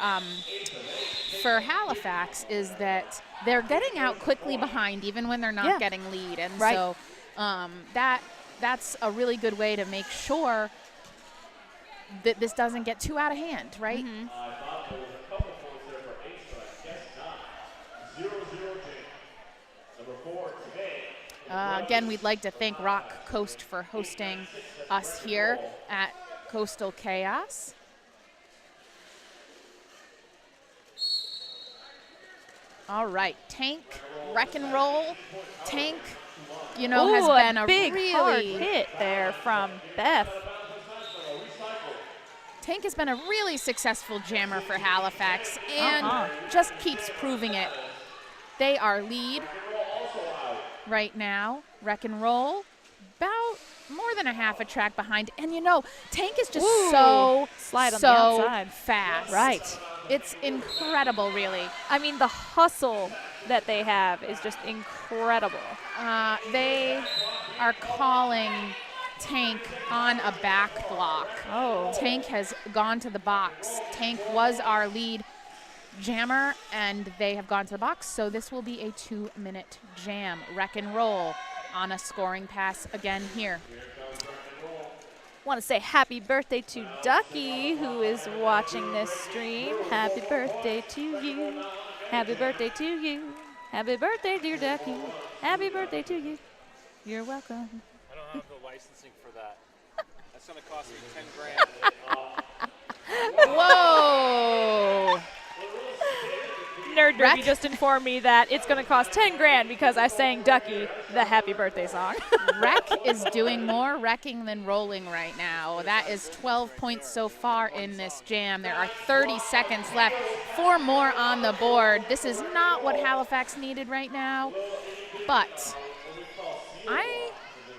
Halifax is that they're getting out quickly behind even when they're not getting lead. And so that's a really good way to make sure that this doesn't get too out of hand, right? Again, we'd like to thank Rock Coast for hosting us here at Coastal Chaos. All right, Tank, wreck and roll. Tank, you know, has been a big really hard hit there from Beth. Tank has been a really successful jammer for Halifax and just keeps proving it. They are lead right now. Wreck and roll, about more than a half a track behind. And you know, Tank is just so slide on the outside. fast. Right. It's incredible, really. I mean, the hustle that they have is just incredible. They are calling Tank on a back block. Oh. Tank has gone to the box. Tank was our lead jammer, and they have gone to the box, so this will be a 2-minute jam. Wreck and roll on a scoring pass again here. Want to say happy birthday to Ducky, who is watching this stream. Happy birthday to you. Happy birthday to you. Happy birthday, dear Ducky. Happy birthday to you. You're welcome. I don't have the licensing for that. That's going to cost me 10 grand. Whoa! Nerd Derby Wreck? just informed me that it's going to cost 10 grand because I sang Ducky, the happy birthday song. Wreck is doing more wrecking than rolling right now. That is 12 points so far in this jam. There are 30 seconds left. 4 more on the board. This is not what Halifax needed right now, but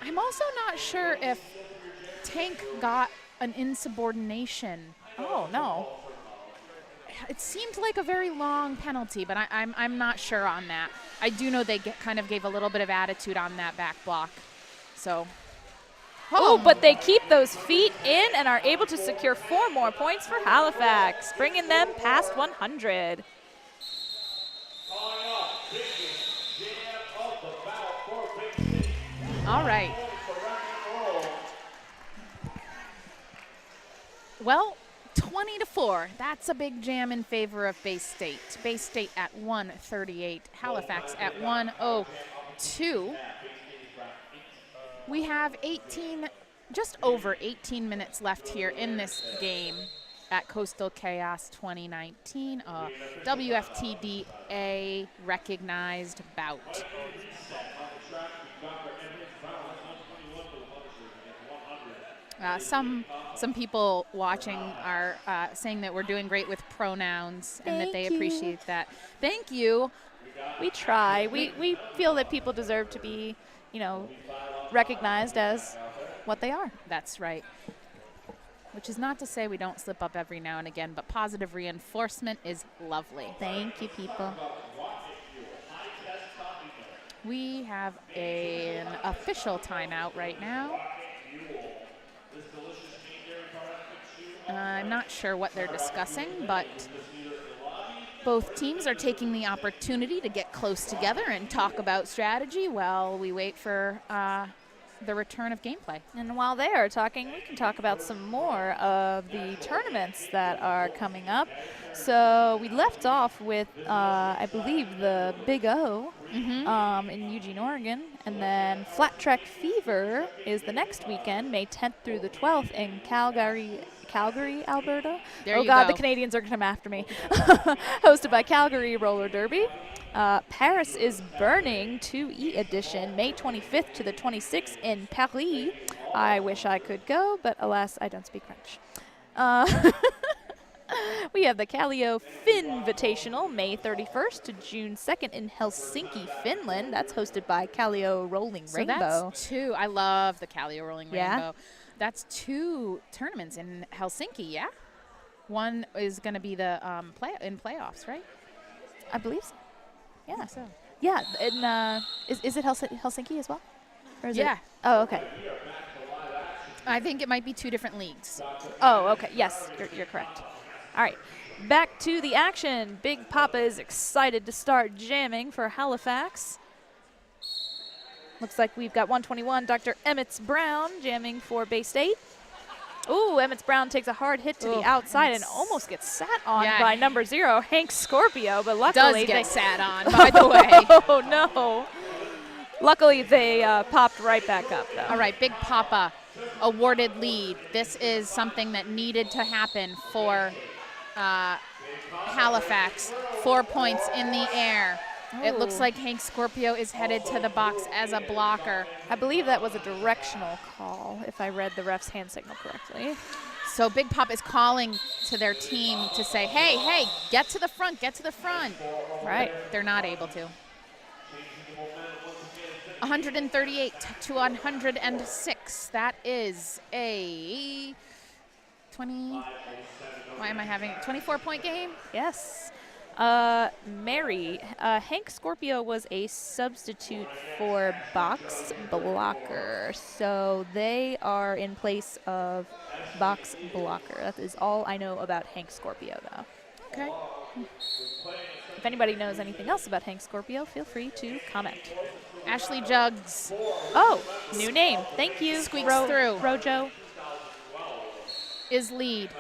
I'm also not sure if Tank got an insubordination. Oh, no. It seemed like a very long penalty, but I'm not sure on that. I do know they kind of gave a little bit of attitude on that back block. So, Oh, but they keep those feet in and are able to secure 4 more points for Halifax, bringing them past 100. all right. Well, 20-4. That's a big jam in favor of Bay State. Bay State at 138, Halifax at 102. We have just over 18 minutes left here in this game at Coastal Chaos 2019, a WFTDA recognized bout. Some people watching are saying that we're doing great with pronouns and that they Thank you. appreciate that. Thank you. We try. We feel that people deserve to be, recognized as what they are. That's right. Which is not to say we don't slip up every now and again, but positive reinforcement is lovely. Thank you, people. We have an official timeout right now. I'm not sure what they're discussing, but both teams are taking the opportunity to get close together and talk about strategy while we wait for the return of gameplay. And while they are talking, we can talk about some more of the tournaments that are coming up. So we left off with, I believe, the Big O in Eugene, Oregon. And then Flat Track Fever is the next weekend, May 10th through the 12th in Calgary, Alberta. There you God, go. the Canadians are going to come after me. Hosted by Calgary Roller Derby. Paris is Burning 2E edition, May 25th to the 26th in Paris. I wish I could go, but alas, I don't speak French. We have the Kallio Finvitational, May 31st to June 2nd in Helsinki, Finland. That's hosted by Kallio Rolling So Rainbow. that's 2. I love the Kallio Rolling Yeah? Rainbow. That's 2 tournaments in Helsinki, yeah? One is going to be the playoffs, right? I believe so. Yeah. So. Yeah, and is it Helsinki as well? Or is Yeah. It? Oh, okay. I think it might be 2 different leagues. Oh, okay. Yes, you're correct. All right. Back to the action. Big Papa is excited to start jamming for Halifax. Looks like we've got 121, Dr. Emmett Brown jamming for Bay State. Ooh, Emmett Brown takes a hard hit to the outside and almost gets sat on Yeah. by number 0, Hank Scorpio, but Does luckily get sat on, by the way. Oh, no. Luckily, they popped right back up, though. All right, Big Papa awarded lead. This is something that needed to happen for Halifax. 4 points in the air. It looks Ooh. like Hank Scorpio is headed to the box as a blocker. I believe that was a directional call, if I read the ref's hand signal correctly. So Big Pop is calling to their team to say, hey, get to the front, get to the front. Right. They're not able to. 138 to 106. That is a 20. Why am I having a 24-point game? Yes. Mary, Hank Scorpio was a substitute for Box Blocker, so they are in place of Box Blocker. That is all I know about Hank Scorpio, though. Okay. If anybody knows anything else about Hank Scorpio, feel free to comment. Ashley Jugs Oh, new name. Thank you. Squeaks through. Rojo. is lead.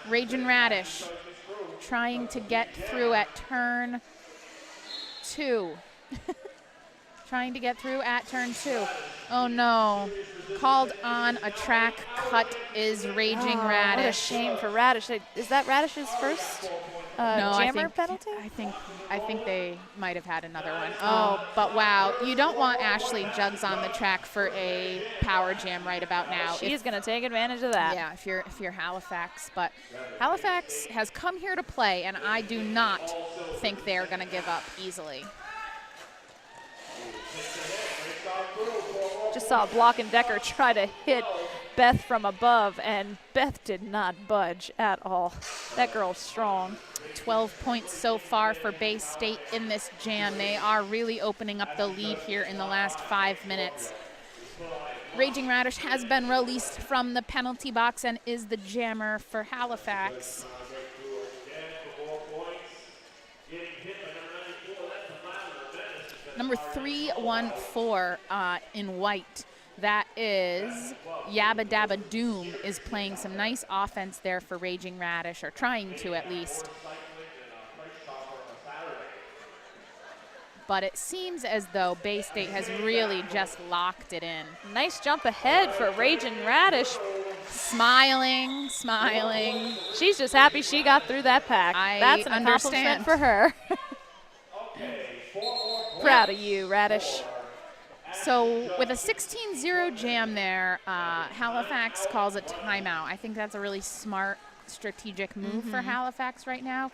Ragin' Radish trying to get through at turn 2. Trying to get through at turn 2. Oh no. Called on a track cut is Raging Radish. What a shame for Radish. Is that Radish's first No, jammer penalty? I think they might have had another one. Oh, but wow. You don't want Ashley Jugs on the track for a power jam right about now. She is going to take advantage of that. Yeah, if you're Halifax. But Halifax has come here to play, and I do not think they're going to give up easily. Just saw Block and Decker try to hit Beth from above, and Beth did not budge at all. That girl's strong. 12 points so far for Bay State in this jam. They are really opening up the lead here in the last 5 minutes. Raging Radish has been released from the penalty box and is the jammer for Halifax. Number 314 in white. That is Yabba Dabba Doom is playing some nice offense there for Raging Radish, or trying to at least. But it seems as though Bay State has really just locked it in. Nice jump ahead for Raging Radish. Smiling, smiling. She's just happy she got through that pack. That's an understand. accomplishment for her. Proud of you, Radish. So with a 16-0 jam there, Halifax calls a timeout. I think that's a really smart, strategic move for Halifax right now.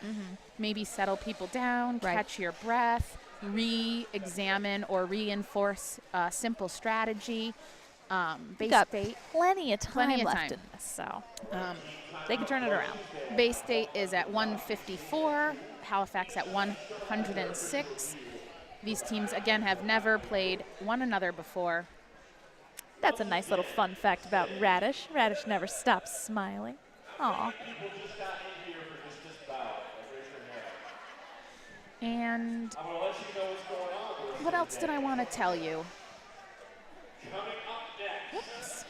Maybe settle people down, catch your breath, re-examine or reinforce a simple strategy. Bay State, plenty of time left in this, so they can turn it around. Bay State is at 154, Halifax at 106. These teams, again, have never played one another before. That's a nice little fun fact about Radish. Radish never stops smiling. Aw. And what else did I want to tell you? Whoops.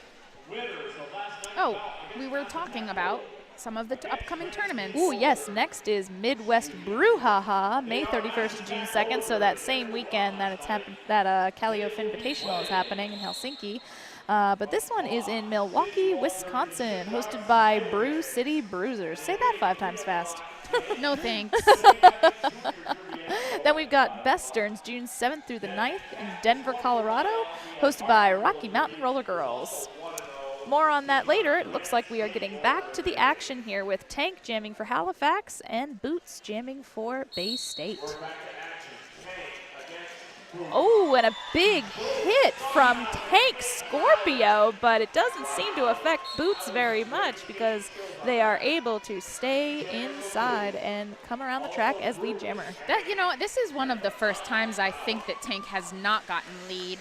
Oh, we were talking about some of the upcoming tournaments. Ooh, yes. Next is Midwest Brouhaha, May 31st to June 2nd. So that same weekend that it's that Calliope Invitational is happening in Helsinki. But this one is in Milwaukee, Wisconsin, hosted by Brew City Bruisers. Say that 5 times fast. No thanks. Then we've got Best Stearns, June 7th through the 9th in Denver, Colorado, hosted by Rocky Mountain Roller Girls. More on that later. It looks like we are getting back to the action here with Tank jamming for Halifax and Boots jamming for Bay State. Oh, and a big hit from Tank Scorpio, but it doesn't seem to affect Boots very much because they are able to stay inside and come around the track as lead jammer. That, you know, this is one of the first times I think that Tank has not gotten lead.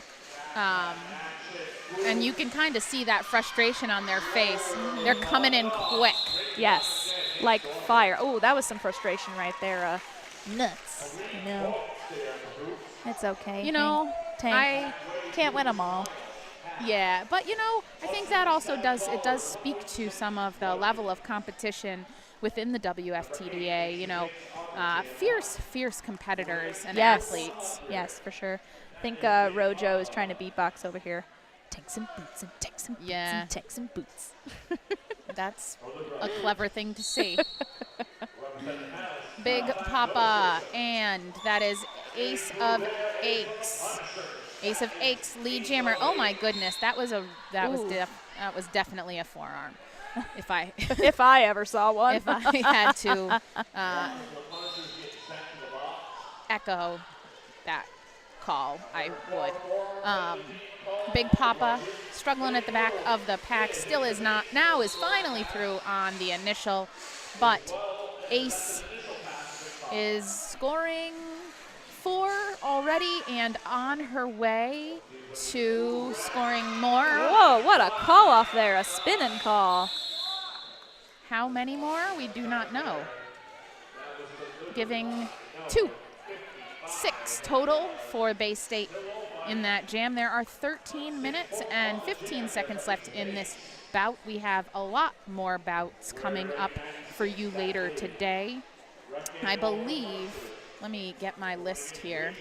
And you can kind of see that frustration on their face. They're coming in quick. Yes, like fire. Oh, that was some frustration right there. Nuts. You know, it's okay. You know, Tank I can't win them all. Yeah, but you know, I think that also does speak to some of the level of competition within the WFTDA. You know, fierce competitors and athletes. Yes, for sure. I think Rojo is trying to beatbox over here. Tanks and boots and tanks and boots and tanks and boots. That's a clever thing to see. Big Papa, and that is Ace of Aches. Ace of Aches, lead jammer. Oh my goodness, that was definitely a forearm. If I ever saw one. If I had to echo that call, I would. Big Papa struggling at the back of the pack, still is not, now is finally through on the initial, but Ace is scoring 4 already and on her way to scoring more. Whoa, what a call off there, a spinning call. How many more? We do not know. Giving 2. 6 total for Bay State in that jam. There are 13 minutes and 15 seconds left in this bout. We have a lot more bouts coming up for you later today. I believe, let me get my list here.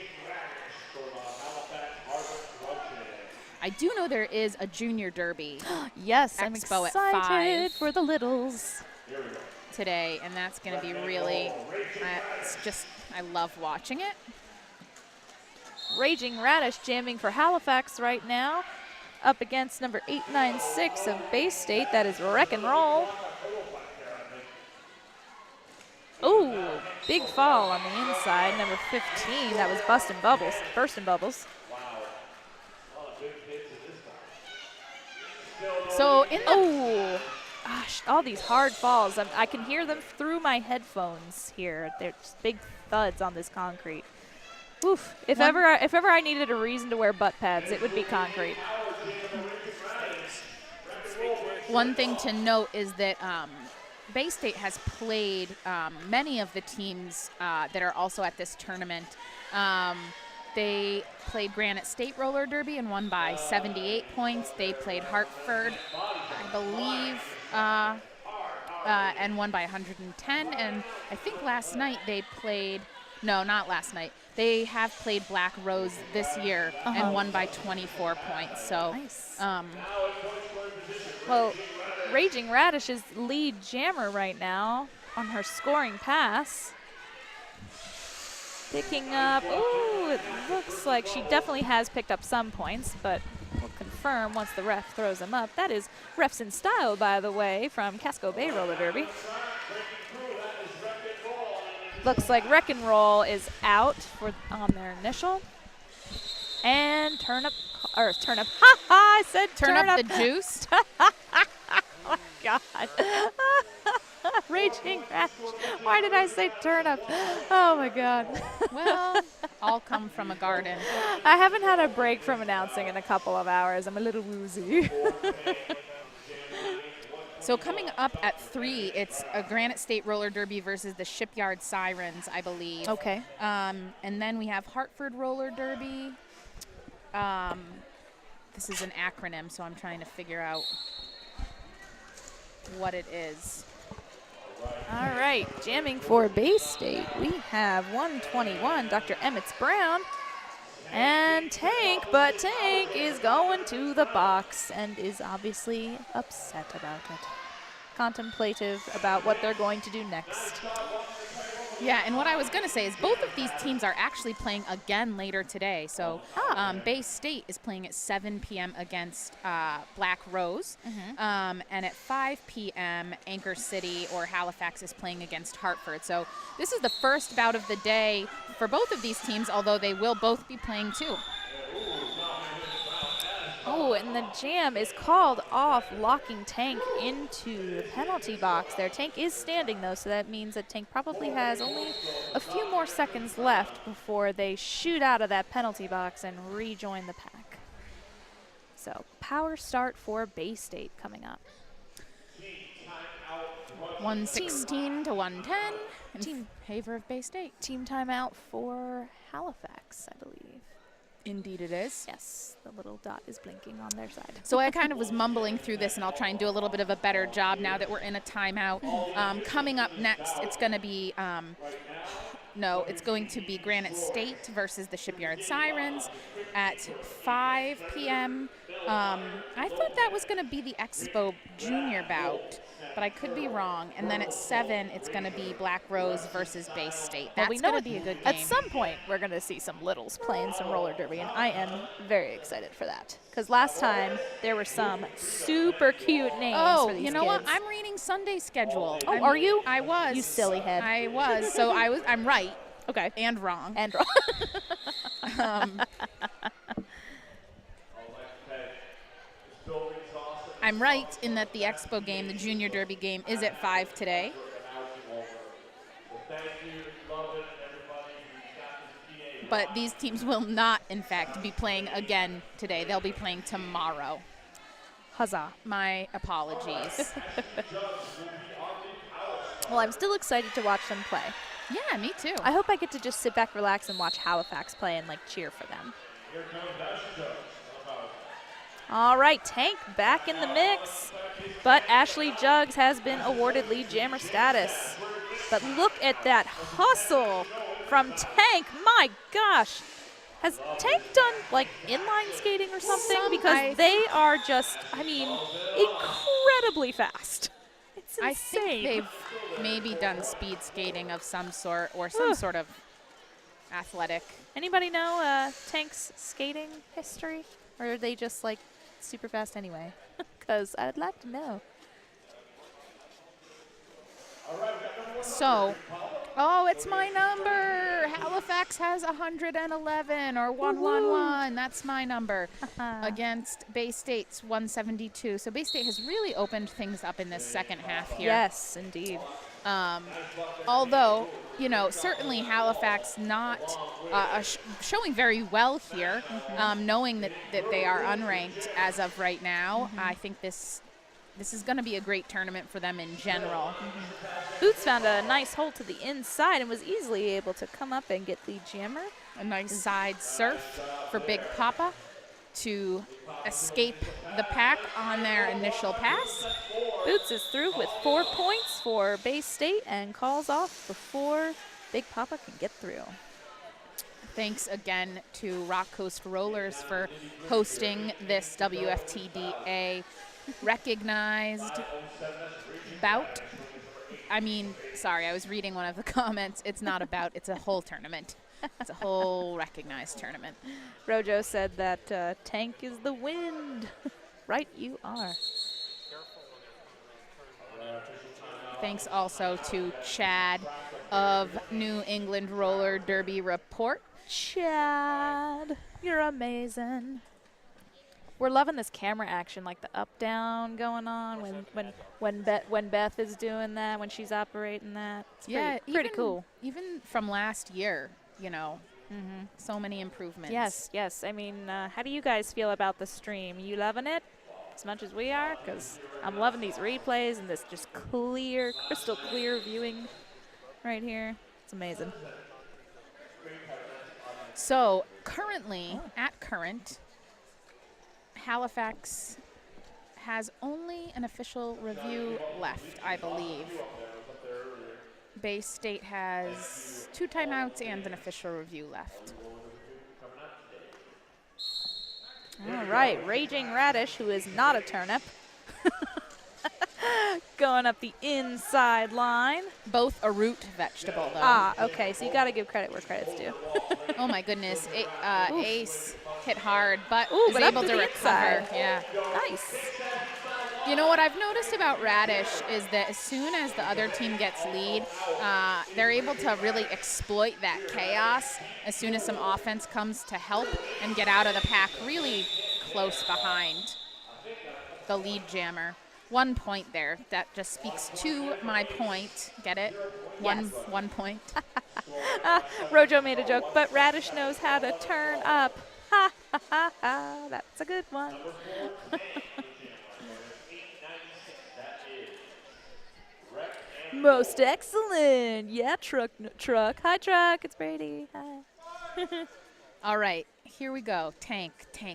I do know there is a junior derby. Yes, I'm Expo at excited 5 for the littles today, and that's going to be really, it's just, I love watching it. Raging Radish jamming for Halifax right now, up against number 896 of Bay State. That is Wreck and Roll. Ooh, big fall on the inside. Number 15, that was Burstin' Bubbles. So in the, Oh, gosh, all these hard falls. I can hear them through my headphones here. They're just big thuds on this concrete. Oof. If ever I needed a reason to wear butt pads, it would be concrete. one thing to note is that Bay State has played many of the teams that are also at this tournament. They played Granite State Roller Derby and won by 78 points. They played Hartford, I believe, and won by 110. And I think last night they played, no, not last night. They have played Black Rose this year and won by 24 points. So, nice. Well, Raging Radish is lead jammer right now on her scoring pass. Picking up, ooh, it looks like she definitely has picked up some points, but we'll confirm once the ref throws them up. That is Refs in Style, by the way, from Casco Bay Roller Derby. Looks like Wreck and Roll is out on their initial. And turn up, ha ha, I said turn up the juice. Oh, God. Raging Rash. Why did I say turnip? Oh, my God. Well, all come from a garden. I haven't had a break from announcing in a couple of hours. I'm a little woozy. So coming up at 3, it's a Granite State Roller Derby versus the Shipyard Sirens, I believe. Okay. And then we have Hartford Roller Derby. This is an acronym, so I'm trying to figure out what it is. All right, jamming for Bay State, we have 121, Dr. Emmett Brown, and Tank, but Tank is going to the box and is obviously upset about it. Contemplative about what they're going to do next. Yeah, and what I was going to say is both of these teams are actually playing again later today. So Bay State is playing at 7 p.m. against Black Rose. And at 5 p.m., Anchor City or Halifax is playing against Hartford. So this is the first bout of the day for both of these teams, although they will both be playing too. Oh, and the jam is called off, locking Tank into the penalty box there. Tank is standing, though, so that means that Tank probably has only a few more seconds left before they shoot out of that penalty box and rejoin the pack. So, power start for Bay State coming up. 116 to 110 in favor of Bay State. Team timeout for Halifax, I believe. Indeed it is. Yes, the little dot is blinking on their side. So I kind of was mumbling through this, and I'll try and do a little bit of a better job now that we're in a timeout. Coming up next, it's going to be it's going to be Granite State versus the Shipyard Sirens at 5 p.m. I thought that was going to be the Expo Junior bout, but I could be wrong. And then at 7, it's going to be Black Rose versus Bay State. That's going to be a good game. At some point, we're going to see some littles playing some roller derby, and I am very excited for that. Because last time, there were some super cute names for these kids. You know what? I'm reading Sunday's schedule. Oh, are you? I was. You silly head. I was. So I'm right. Okay. And wrong. And wrong. I'm right in that the Expo game, the Junior Derby game, is at 5 today. But these teams will not, in fact, be playing again today. They'll be playing tomorrow. Huzzah. My apologies. Well, I'm still excited to watch them play. Yeah, me too. I hope I get to just sit back, relax, and watch Halifax play and, like, cheer for them. All right, Tank back in the mix. But Ashley Jugs has been awarded lead jammer status. But look at that hustle from Tank. My gosh. Has Tank done, like, inline skating or something? Because they are just, I mean, incredibly fast. It's insane. I think they've maybe done speed skating of some sort or some sort of athletic. Anybody know Tank's skating history? Or are they just, like, super fast anyway? Because I'd like to know. So, oh, it's my number. Halifax has 111 or 111. That's my number against Bay State's 172. So Bay State has really opened things up in this second half here. Yes, indeed. Although, you know, certainly Halifax not showing very well here, knowing that they are unranked as of right now. I think this is going to be a great tournament for them in general. Boots found a nice hole to the inside and was easily able to come up and get the jammer. A nice side surf for Big Papa to escape the pack on their initial pass. Boots is through with 4 points for Bay State and calls off before Big Papa can get through. Thanks again to Rock Coast Rollers for hosting this WFTDA recognized bout. I mean, sorry, I was reading one of the comments. It's not a bout, it's a whole tournament. It's a whole recognized tournament. Rojo said that Tank is the wind. Right, you are. Thanks also to Chad of New England Roller Derby Report. Chad, you're amazing. We're loving this camera action, like the up-down going on when Beth is doing that, when she's operating that. It's pretty cool. Even from last year, you know, so many improvements. Yes. I mean, how do you guys feel about the stream? You loving it as much as we are? Because I'm loving these replays and this just clear, crystal clear viewing right here. It's amazing. So currently, at current, Halifax has only an official review left, I believe. Bay State has 2 timeouts and an official review left. All right, Raging Radish, who is not a turnip, going up the inside line. Both a root vegetable, though. Ah, okay, so you got to give credit where credit's due. Oh my goodness, Ace hit hard, but but was able to recover. Inside. Yeah, Nice. You know what I've noticed about Radish is that as soon as the other team gets lead, they're able to really exploit that chaos as soon as some offense comes to help and get out of the pack really close behind the lead jammer. 1 point there. That just speaks to my point. Get it? Yes. 1 point. Rojo made a joke, but Radish knows how to turn up. Ha, ha, ha, ha. That's a good one. Most excellent. Yeah, truck. Hi, Truck. It's Brady. Hi. All right, here we go. Tank.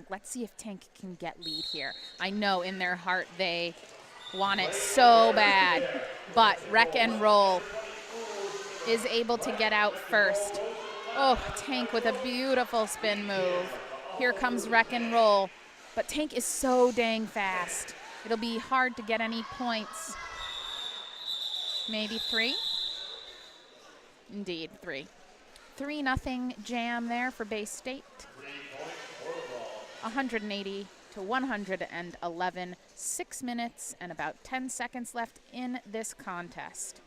Let's see if Tank can get lead here. I know in their heart they want it so bad, but Wreck and Roll is able to get out first. Oh, Tank with a beautiful spin move. Here comes Wreck and Roll, but Tank is so dang fast. It'll be hard to get any points. Maybe 3? Indeed, 3. 3-0 jam there for Bay State. 180 to 111. 6 minutes and about 10 seconds left in this contest.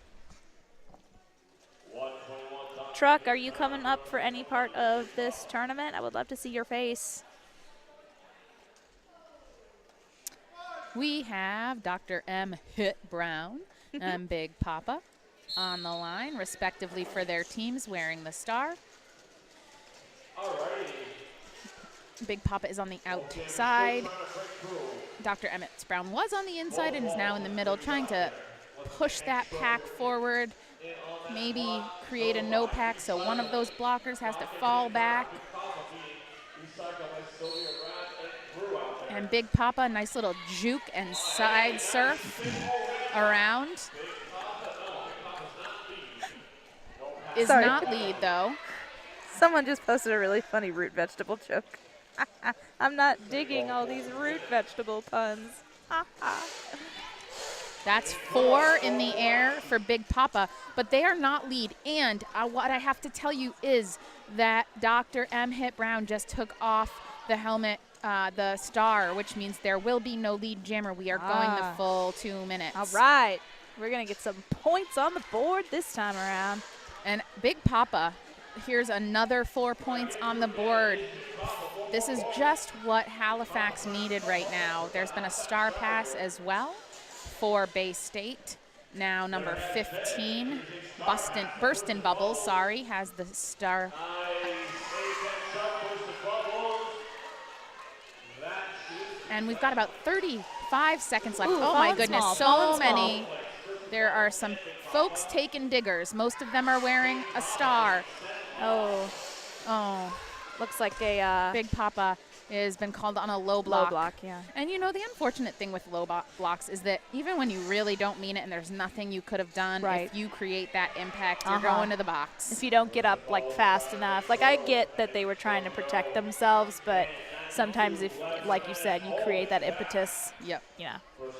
Truck, are you coming up for any part of this tournament? I would love to see your face. We have Dr. M. Hit Brown and Big Papa on the line, respectively, for their teams wearing the star. Big Papa is on the outside. Dr. Emmett Brown was on the inside and is now in the middle, trying to push that pack forward, maybe create a no pack so one of those blockers has to fall back. And Big Papa, nice little juke and side surf around. Is Sorry. not lead, though. Someone just posted a really funny root vegetable joke. I'm not digging all these root vegetable puns. That's 4 in the air for Big Papa, but they are not lead. And what I have to tell you is that Dr. M. Hit Brown just took off the helmet, the star, which means there will be no lead jammer. We are going the full 2 minutes. All right. We're going to get some points on the board this time around. And Big Papa, here's another 4 points on the board. This is just what Halifax needed right now. There's been a star pass as well for Bay State. Now number 15, Burstin Bubbles, has the star. And we've got about 35 seconds left. Ooh, oh my falling goodness, small, so falling many. There are some folks taking diggers. Most of them are wearing a star. Oh, looks like a Big Papa has been called on a low block. low block, yeah. And you know, the unfortunate thing with low blocks is that even when you really don't mean it and there's nothing you could have done, Right. if you create that impact, you're going to the box. If you don't get up like fast enough. Like, I get that they were trying to protect themselves, but sometimes if, like you said, you create that impetus, Yep. you know.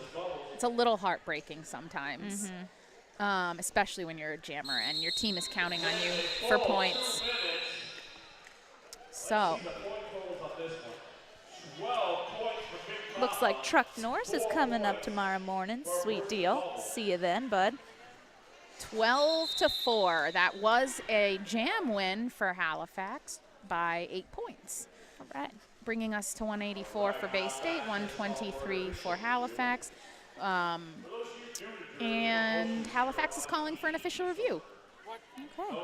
It's a little heartbreaking sometimes, especially when you're a jammer and your team is counting on you for points. So, Looks like Truck Norse is coming up tomorrow morning. Sweet deal. See you then, bud. 12-4. That was a jam win for Halifax by 8 points. All right. Bringing us to 184 for Bay State, 123 for Halifax. And Halifax is calling for an official review. Okay.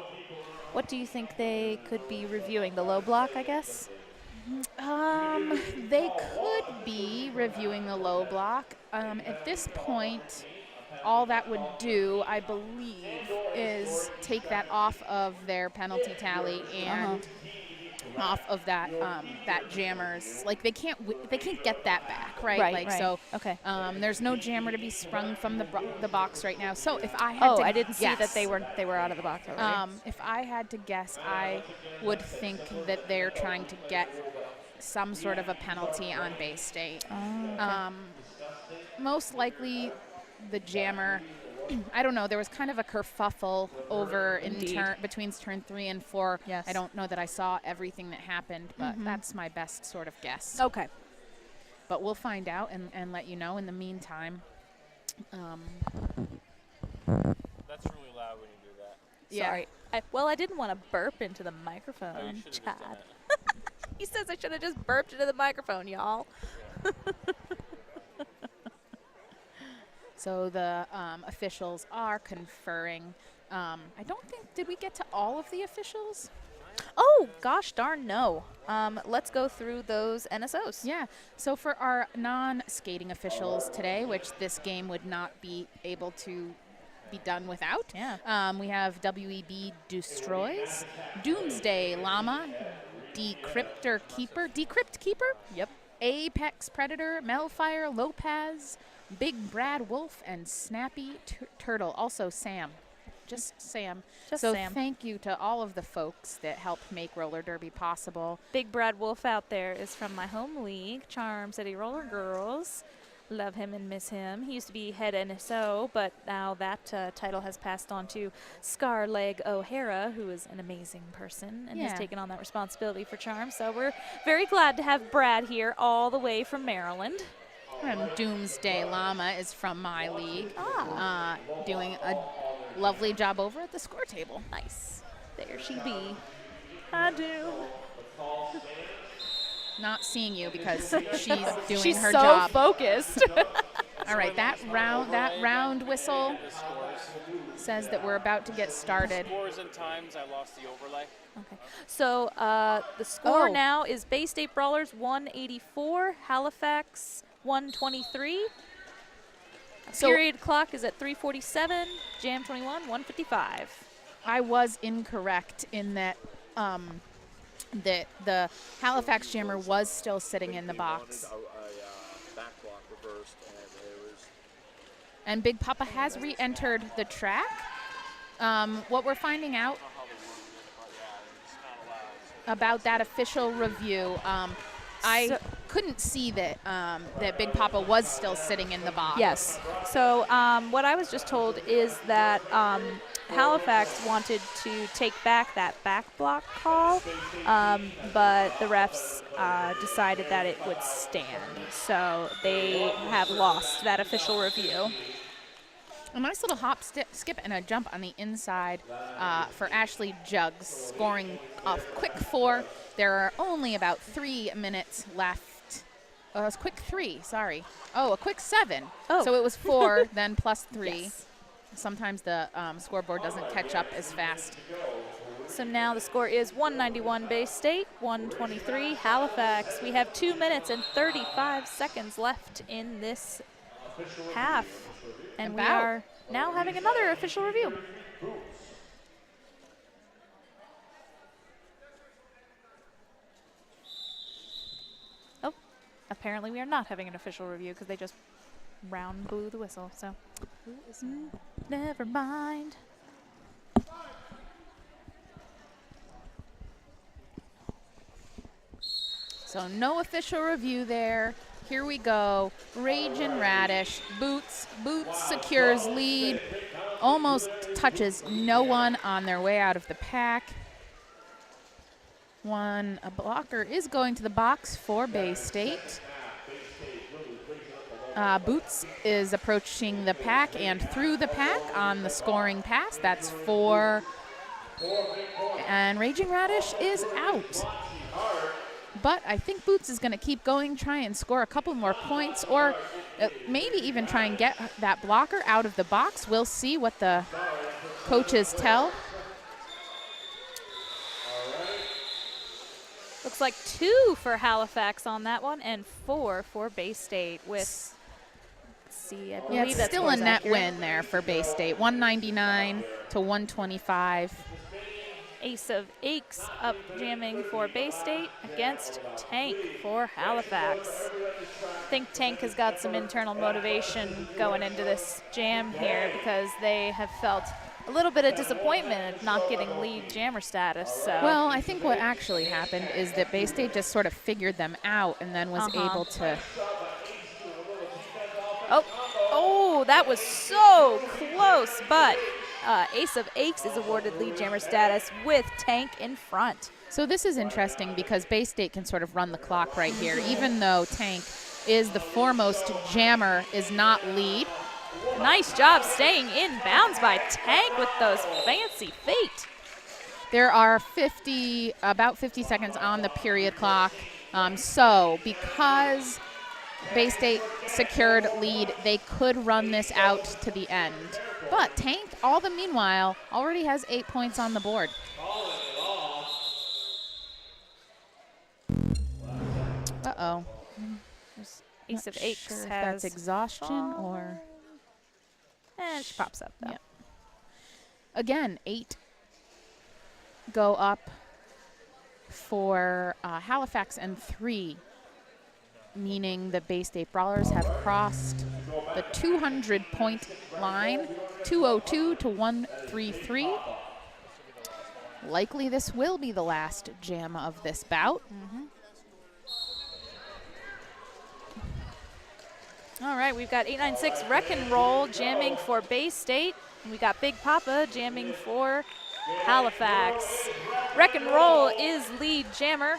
What do you think they could be reviewing? The low block, I guess? They could be reviewing the low block. At this point, all that would do, I believe, is take that off of their penalty tally and off of that that jammers. Like, they can't get that back, right? Right. So Okay. there's no jammer to be sprung from the box right now. So if I had to I didn't see guess, that they were out of the box already. if I had to guess, I would think that they're trying to get some sort of a penalty on Bay State. Most likely the jammer, I don't know, there was kind of a kerfuffle over between turn 3 and 4. Yes. I don't know that I saw everything that happened, but that's my best sort of guess. Okay. But we'll find out and let you know. In the meantime, That's really loud when you do that. yeah. Sorry. I didn't want to burp into the Oh, you microphone, should have just done Chad. it. He says I should have just burped into the microphone, y'all. So the officials are conferring. I don't think, did we get to all of the officials? Oh, gosh darn no. Let's go through those NSOs. Yeah. So for our non-skating officials today, which this game would not be able to be done without. Yeah. We have WEB Destroys, Doomsday Llama, Decrypt Keeper. Yep. Apex Predator, Melfire, Lopez, Big Brad Wolf, and Snappy Turtle. Also Sam. Just Sam. Just so Sam. thank you to all of the folks that helped make roller derby possible. Big Brad Wolf out there is from my home league, Charm City Roller Girls. Love him and miss him. He used to be head NSO, but now that title has passed on to Scarleg O'Hara, who is an amazing person and has Yeah. taken on that responsibility for Charm. So we're very glad to have Brad here all the way from Maryland. And Doomsday Llama is from my league, Ah. doing a lovely job over at the score table. Nice. There she be. I do. not seeing you because she's doing She's her so job. focused. All right, that round whistle The scores. says that we're about to get started. Scores and times. I lost the overlay. Okay. So the score Oh. now is Bay State Brawlers 184, Halifax 123. So Period clock is at 3:47. Jam 21 155. I was incorrect in that that the Halifax Jammer was still sitting in the box. Back block reversed, and it was And Big Papa has re-entered the track. What we're finding out about that official review, I couldn't see that that Big Papa was still sitting in the box. Yes. So what I was just told is that Halifax wanted to take back that back block call, but the refs decided that it would stand. So they have lost that official review. A nice little hop, skip, and a jump on the inside for Ashley Jugs, scoring a quick 4. There are only about 3 minutes left. It was quick 3, sorry. Oh, a quick 7. Oh. So it was 4, then plus 3. Yes. Sometimes the scoreboard doesn't catch up as fast. So now the score is 191 Bay State, 123 Halifax. We have 2 minutes and 35 seconds left in this half. And we About. are now having another official review. Oh, apparently we are not having an official review because they just round blew the whistle. So never mind. So no official review there. Here we go. Ragin' Radish. Boots secures lead. Almost touches no one on their way out of the pack. A blocker is going to the box for Bay State. Boots is approaching the pack and through the pack on the scoring pass. That's 4. And Raging Radish is out. But I think Boots is going to keep going, try and score a couple more points, or maybe even try and get that blocker out of the box. We'll see what the coaches tell. Looks like 2 for Halifax on that one and 4 for Bay State with, let's see, I believe Yeah, it's that's still a net win there for Bay State, 199 to 125. Ace of Aches up jamming for Bay State against Tank for Halifax. I think Tank has got some internal motivation going into this jam here because they have felt a little bit of disappointment at not getting lead jammer status. So. Well, I think what actually happened is that Bay State just sort of figured them out and then was able to. Oh, that was so close, but Ace of Aches is awarded lead jammer status with Tank in front. So this is interesting because Bay State can sort of run the clock right here, even though Tank is the foremost jammer, is not lead. Nice job staying in bounds by Tank with those fancy feet. There are about 50 seconds on the period clock. So because Bay State secured lead, they could run this out to the end. But Tank, all the meanwhile, already has 8 points on the board. Uh-oh. Ace of Not Aches sure if has that's exhaustion or... And she pops up, though. Yep. Again, 8 go up for Halifax and 3, meaning the Bay State Brawlers have crossed the 200-point line, 202 to 133. Likely this will be the last jam of this bout. All right, we've got 896 Wreck and Roll jamming for Bay State. And we got Big Papa jamming for Halifax. Wreck and Roll is lead jammer,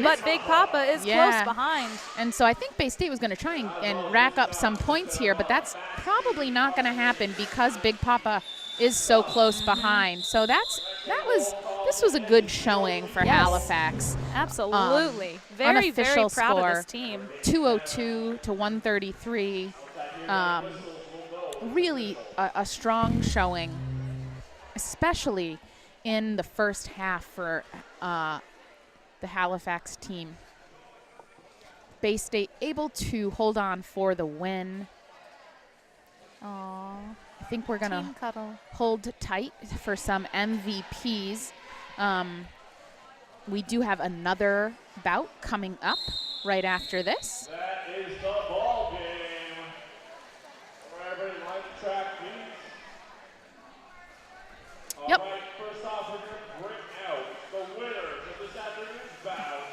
but Big Papa is close behind. And so I think Bay State was going to try and rack up some points here, but that's probably not going to happen because Big Papa is so close behind. So this This was a good showing for Yes. Halifax. Absolutely. Very, very Unofficial proud score, of this team. 202 to 133. Really a strong showing, especially in the first half for the Halifax team. Bay State able to hold on for the win. Aww. I think we're going to Team cuddle. hold tight for some MVPs. We do have another bout coming up right after this. That is the ball game. Where everybody like track, please. Yep. All right, first off, we're going to bring out the winners of this afternoon's bout.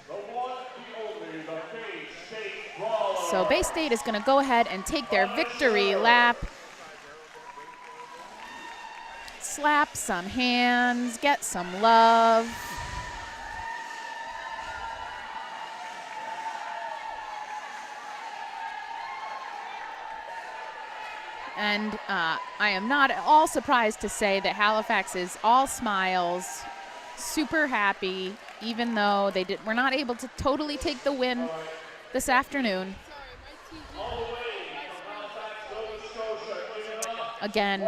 The one, the only, the Bay State Brawler. So Bay State is going to go ahead and take their victory lap. Slap some hands, get some love. And I am not at all surprised to say that Halifax is all smiles, super happy, even though were not able to totally take the win this afternoon. Again,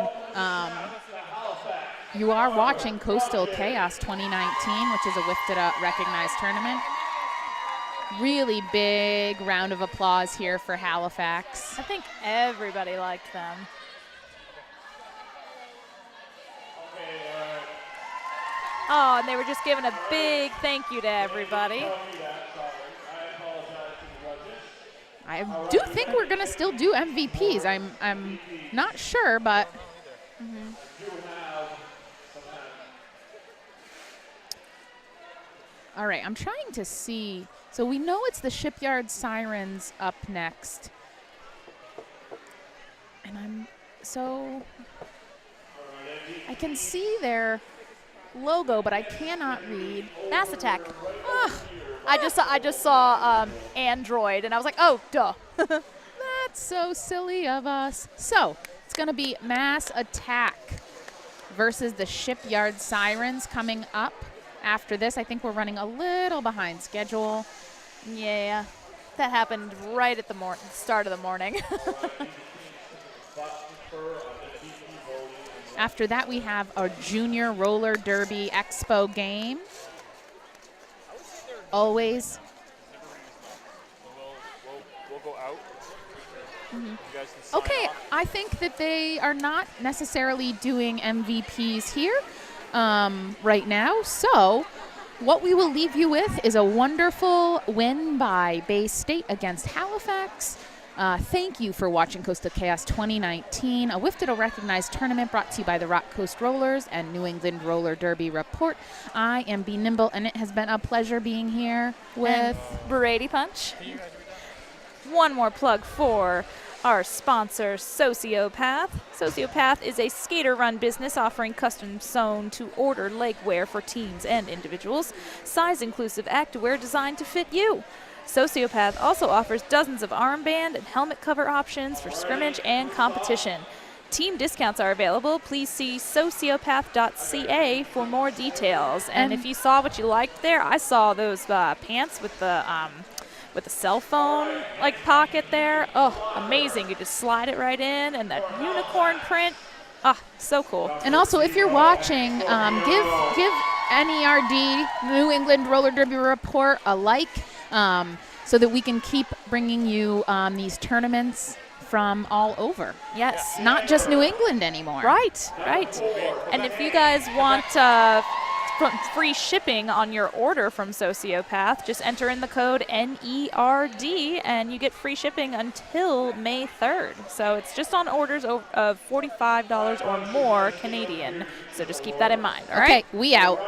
you are watching Coastal Chaos 2019, which is a Wifted Up recognized tournament. Really big round of applause here for Halifax. I think everybody liked them. Oh, and they were just giving a big thank you to everybody. I do think we're gonna still do MVPs. I'm not sure, but all right. I'm trying to see. So we know it's the Shipyard Sirens up next, and I can see their logo, but I cannot read. Mass Attack. I just saw Android, and I was like, oh, duh. That's so silly of us. So it's going to be Mass Attack versus the Shipyard Sirens coming up after this. I think we're running a little behind schedule. Yeah, that happened right at the start of the morning. After that, we have our Junior Roller Derby Expo game. Always. We'll go out. You guys can sign Okay, off. I think that they are not necessarily doing MVPs here right now. So what we will leave you with is a wonderful win by Bay State against Halifax. Thank you for watching Coastal Chaos 2019, a Wifted recognized tournament brought to you by the Rock Coast Rollers and New England Roller Derby Report. I am Be Nimble, and it has been a pleasure being here with Brady Punch. One more plug for our sponsor, Sociopath. Sociopath is a skater-run business offering custom-sewn to-order legwear for teams and individuals, size-inclusive activewear designed to fit you. Sociopath also offers dozens of armband and helmet cover options for scrimmage and competition. Team discounts are available. Please see sociopath.ca for more details. And if you saw what you liked there, I saw those pants with the cell phone pocket there. Oh, amazing. You just slide it right in, and that unicorn print. Ah, so cool. And also, if you're watching, give NERD, New England Roller Derby Report, a like so that we can keep bringing you these tournaments from all over. Yes. Not just New England anymore. Right, right. And if you guys want free shipping on your order from Sociopath, just enter in the code NERD and you get free shipping until May 3rd. So it's just on orders of $45 or more Canadian. So just keep that in mind, all right? Okay, we out.